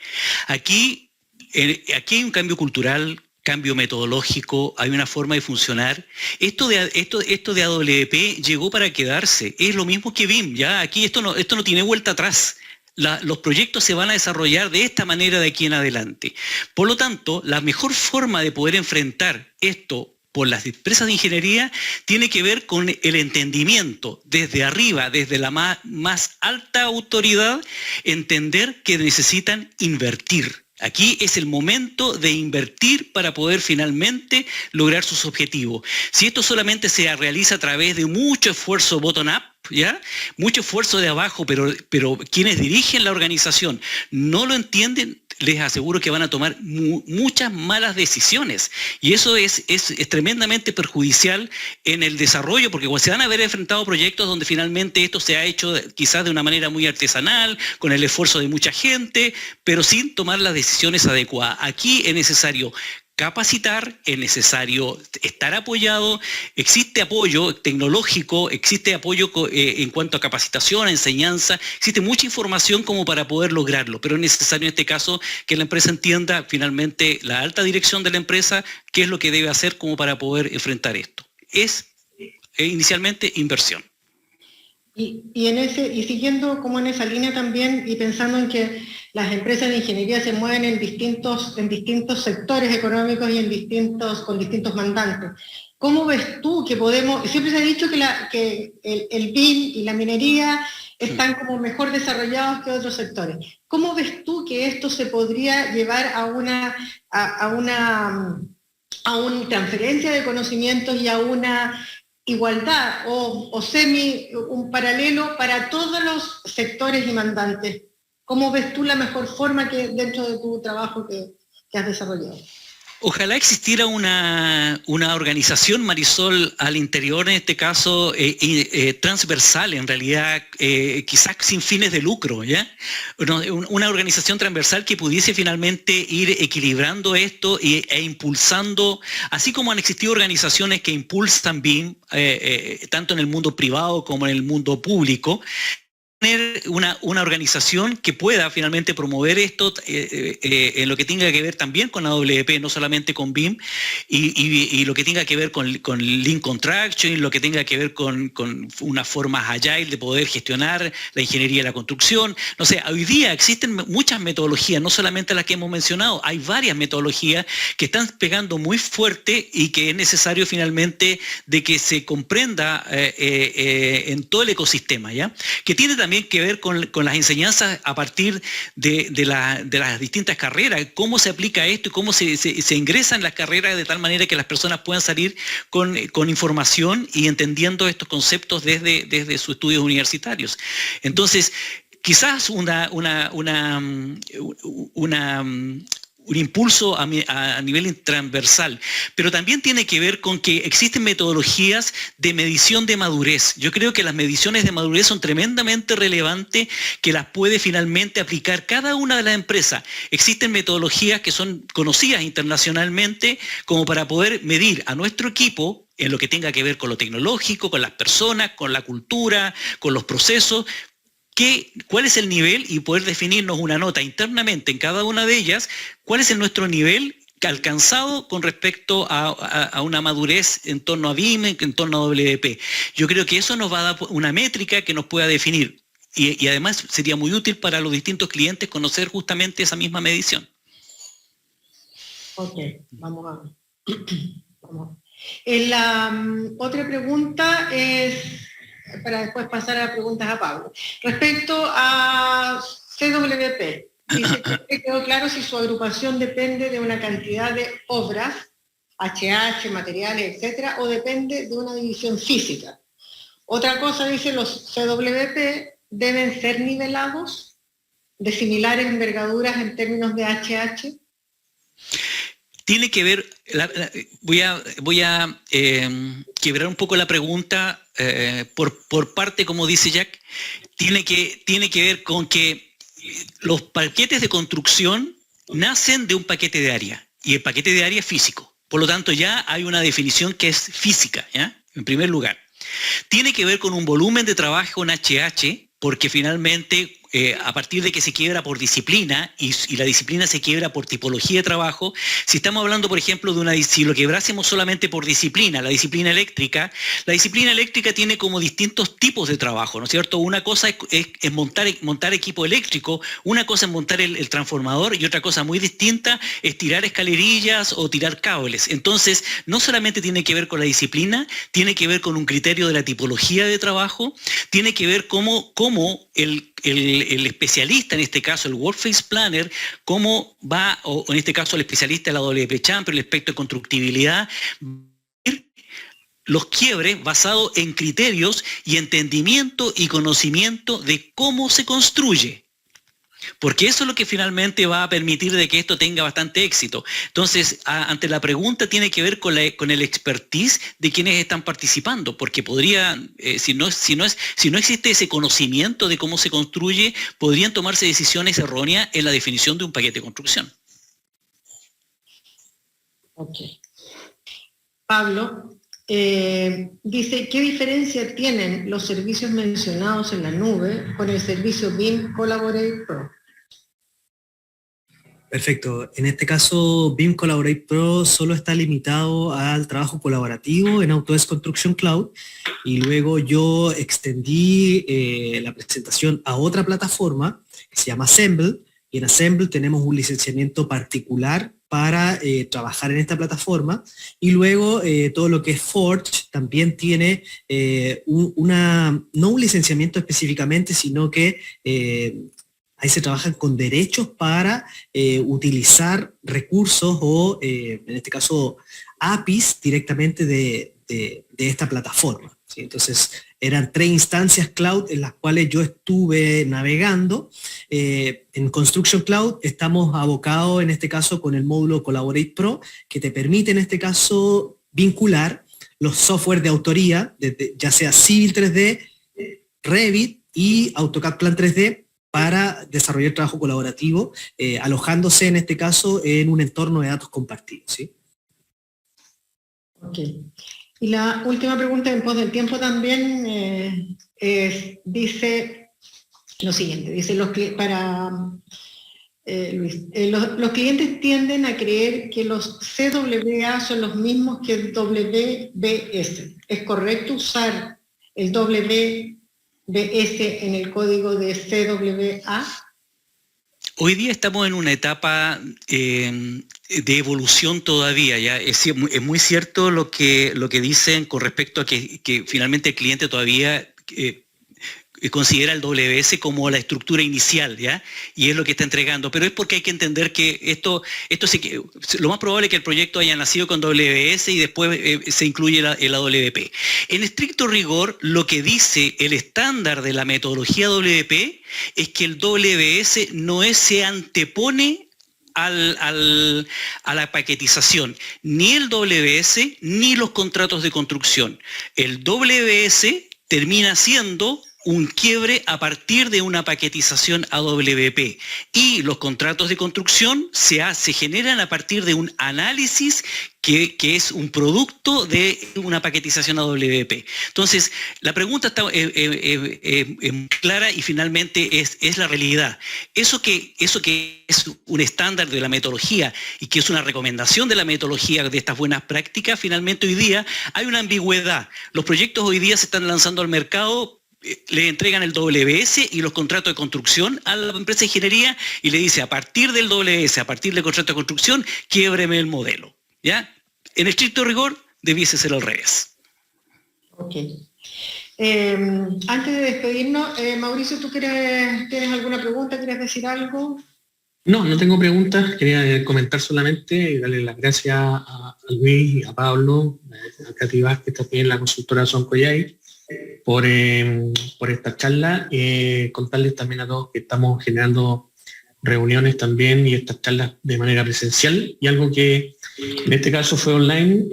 Aquí hay un cambio cultural, cambio metodológico, hay una forma de funcionar. Esto de AWP llegó para quedarse, es lo mismo que BIM, ya aquí esto no tiene vuelta atrás. Los proyectos se van a desarrollar de esta manera de aquí en adelante. Por lo tanto, la mejor forma de poder enfrentar esto por las empresas de ingeniería tiene que ver con el entendimiento desde arriba, desde la más alta autoridad, entender que necesitan invertir. Aquí es el momento de invertir para poder finalmente lograr sus objetivos. Si esto solamente se realiza a través de mucho esfuerzo bottom-up, ¿ya? Mucho esfuerzo de abajo, pero quienes dirigen la organización no lo entienden, les aseguro que van a tomar muchas malas decisiones. Y eso es tremendamente perjudicial en el desarrollo, porque se van a ver enfrentados proyectos donde finalmente esto se ha hecho quizás de una manera muy artesanal, con el esfuerzo de mucha gente, pero sin tomar las decisiones adecuadas. Aquí es necesario capacitar, es necesario estar apoyado, existe apoyo tecnológico, existe apoyo en cuanto a capacitación, a enseñanza, existe mucha información como para poder lograrlo, pero es necesario en este caso que la empresa entienda finalmente la alta dirección de la empresa qué es lo que debe hacer como para poder enfrentar esto. Es inicialmente inversión. Y siguiendo como en esa línea también y pensando en que las empresas de ingeniería se mueven en distintos sectores económicos y con distintos mandantes. ¿Cómo ves tú que podemos, siempre se ha dicho que el BIM y la minería están como mejor desarrollados que otros sectores? ¿Cómo ves tú que esto se podría llevar a una transferencia de conocimientos y a una igualdad o un paralelo para todos los sectores y mandantes? ¿Cómo ves tú la mejor forma que dentro de tu trabajo que has desarrollado? Ojalá existiera una organización, Marisol, al interior, en este caso, transversal, en realidad, quizás sin fines de lucro, ¿ya? Una organización transversal que pudiese finalmente ir equilibrando esto e impulsando, así como han existido organizaciones que impulsan BIM, tanto en el mundo privado como en el mundo público, tener una organización que pueda finalmente promover esto en lo que tenga que ver también con AWP, no solamente con BIM, y lo que tenga que ver con Lean Contraction, lo que tenga que ver con unas formas agile de poder gestionar la ingeniería de la construcción. No sé, hoy día existen muchas metodologías, no solamente las que hemos mencionado, hay varias metodologías que están pegando muy fuerte y que es necesario finalmente de que se comprenda en todo el ecosistema, ¿ya? Que tiene también que ver con las enseñanzas a partir de las distintas carreras, cómo se aplica esto y cómo se ingresa en las carreras de tal manera que las personas puedan salir con información y entendiendo estos conceptos desde sus estudios universitarios. Entonces, quizás un impulso a nivel transversal, pero también tiene que ver con que existen metodologías de medición de madurez. Yo creo que las mediciones de madurez son tremendamente relevantes, que las puede finalmente aplicar cada una de las empresas. Existen metodologías que son conocidas internacionalmente como para poder medir a nuestro equipo en lo que tenga que ver con lo tecnológico, con las personas, con la cultura, con los procesos, cuál es el nivel y poder definirnos una nota internamente en cada una de ellas, cuál es nuestro nivel alcanzado con respecto a una madurez en torno a BIM, en torno a WP. Yo creo que eso nos va a dar una métrica que nos pueda definir y además sería muy útil para los distintos clientes conocer justamente esa misma medición. Ok, vamos a ver. La otra pregunta es, para después pasar a preguntas a Pablo. Respecto a CWP, dice que quedó claro si su agrupación depende de una cantidad de obras, HH, materiales, etcétera, o depende de una división física. Otra cosa, dice, los CWP deben ser nivelados de similares envergaduras en términos de HH. Tiene que ver, voy a quebrar un poco la pregunta por parte, como dice Jack, tiene que ver con que los paquetes de construcción nacen de un paquete de área y el paquete de área es físico. Por lo tanto, ya hay una definición que es física, ¿ya? En primer lugar. Tiene que ver con un volumen de trabajo en HH, porque finalmente a partir de que se quiebra por disciplina y la disciplina se quiebra por tipología de trabajo, si estamos hablando, por ejemplo, si lo quebrásemos solamente por disciplina, la disciplina eléctrica tiene como distintos tipos de trabajo, ¿no es cierto? Una cosa es montar equipo eléctrico, una cosa es montar el transformador y otra cosa muy distinta es tirar escalerillas o tirar cables. Entonces, no solamente tiene que ver con la disciplina, tiene que ver con un criterio de la tipología de trabajo, tiene que ver cómo el especialista, en este caso el Workplace Planner, cómo va, o en este caso el especialista de la WP Champion, el aspecto de constructibilidad, los quiebres basados en criterios y entendimiento y conocimiento de cómo se construye. Porque eso es lo que finalmente va a permitir de que esto tenga bastante éxito. Entonces, ante la pregunta tiene que ver con el expertise de quienes están participando, porque podría, si no existe ese conocimiento de cómo se construye, podrían tomarse decisiones erróneas en la definición de un paquete de construcción. Ok. Pablo dice, ¿qué diferencia tienen los servicios mencionados en la nube con el servicio BIM Collaborate Pro? Perfecto. En este caso, BIM Collaborate Pro solo está limitado al trabajo colaborativo en Autodesk Construction Cloud, y luego yo extendí la presentación a otra plataforma que se llama Assemble, y en Assemble tenemos un licenciamiento particular para trabajar en esta plataforma, y luego todo lo que es Forge también tiene no un licenciamiento específicamente, sino que ahí se trabajan con derechos para utilizar recursos o, en este caso, APIs directamente de esta plataforma, ¿sí? Entonces, eran 3 instancias cloud en las cuales yo estuve navegando. En Construction Cloud estamos abocados, en este caso, con el módulo Collaborate Pro, que te permite, en este caso, vincular los software de autoría, ya sea Civil 3D, Revit y AutoCAD Plan 3D, para desarrollar trabajo colaborativo, alojándose, en este caso, en un entorno de datos compartidos, ¿sí? Ok. Y la última pregunta en pos del tiempo también dice lo siguiente, dice los clientes tienden a creer que los CWA son los mismos que el WBS. ¿Es correcto usar el WBS en el código de CWA? Hoy día estamos en una etapa de evolución todavía, ¿ya? Es muy cierto lo que dicen con respecto a que finalmente el cliente todavía considera el WBS como la estructura inicial, ¿ya? Y es lo que está entregando, pero es porque hay que entender que lo más probable es que el proyecto haya nacido con WBS y después se incluye el AWP. En estricto rigor, lo que dice el estándar de la metodología WP es que el WBS se antepone a la paquetización, ni el WBS ni los contratos de construcción. El WBS termina siendo un quiebre a partir de una paquetización AWP, y los contratos de construcción se generan a partir de un análisis que es un producto de una paquetización AWP. Entonces, la pregunta está clara y finalmente es la realidad. Eso que es un estándar de la metodología y que es una recomendación de la metodología de estas buenas prácticas, finalmente hoy día hay una ambigüedad. Los proyectos hoy día se están lanzando al mercado, le entregan el WBS y los contratos de construcción a la empresa de ingeniería y le dice, a partir del WBS, a partir del contrato de construcción, quiebreme el modelo, ¿ya? En estricto rigor, debiese ser al revés. Ok. Antes de despedirnos, Mauricio, ¿tú tienes alguna pregunta? ¿Quieres decir algo? No tengo preguntas. Quería comentar solamente y darle las gracias a Luis y a Pablo, a Katy Vázquez, también la consultora Soncoyay, por esta charla. Contarles también a todos que estamos generando reuniones también y estas charlas de manera presencial, y algo que en este caso fue online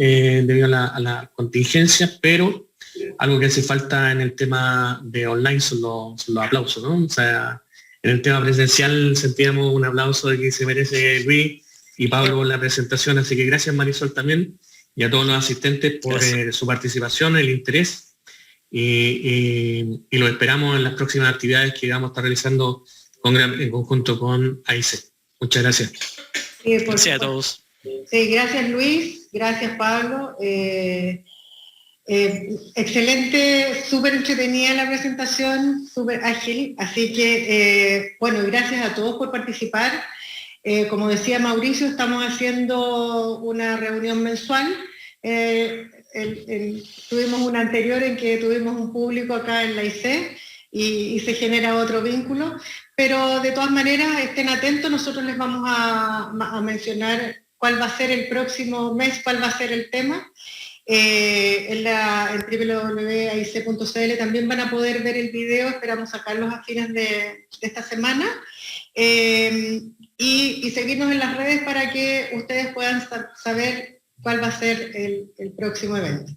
debido a la contingencia, pero algo que hace falta en el tema de online son los aplausos, ¿no? O sea, en el tema presencial sentíamos un aplauso de que se merece Luis y Pablo por la presentación, así que gracias Marisol también y a todos los asistentes por su participación, el interés, y lo esperamos en las próximas actividades que vamos a estar realizando en conjunto con AIC. Muchas gracias. Gracias a todos. Sí, gracias Luis, gracias Pablo. Excelente, súper entretenida la presentación, súper ágil, así que bueno, gracias a todos por participar. Como decía Mauricio, estamos haciendo una reunión mensual. Tuvimos una anterior en que tuvimos un público acá en la IC y se genera otro vínculo, pero de todas maneras estén atentos, nosotros les vamos a mencionar cuál va a ser el próximo mes, cuál va a ser el tema. en www.aic.cl también van a poder ver el video, esperamos sacarlos a fines de esta semana, y seguirnos en las redes para que ustedes puedan saber cuál va a ser el próximo evento.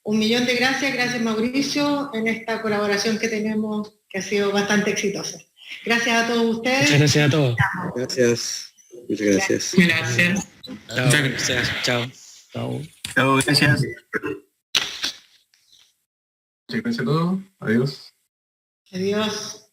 1.000.000 de gracias Mauricio, en esta colaboración que tenemos, que ha sido bastante exitosa. Gracias a todos ustedes. Muchas gracias a todos. Gracias. Muchas gracias. Gracias. Chao, gracias. Chao. Chao. Chao, gracias. Muchas gracias a todos. Adiós. Adiós.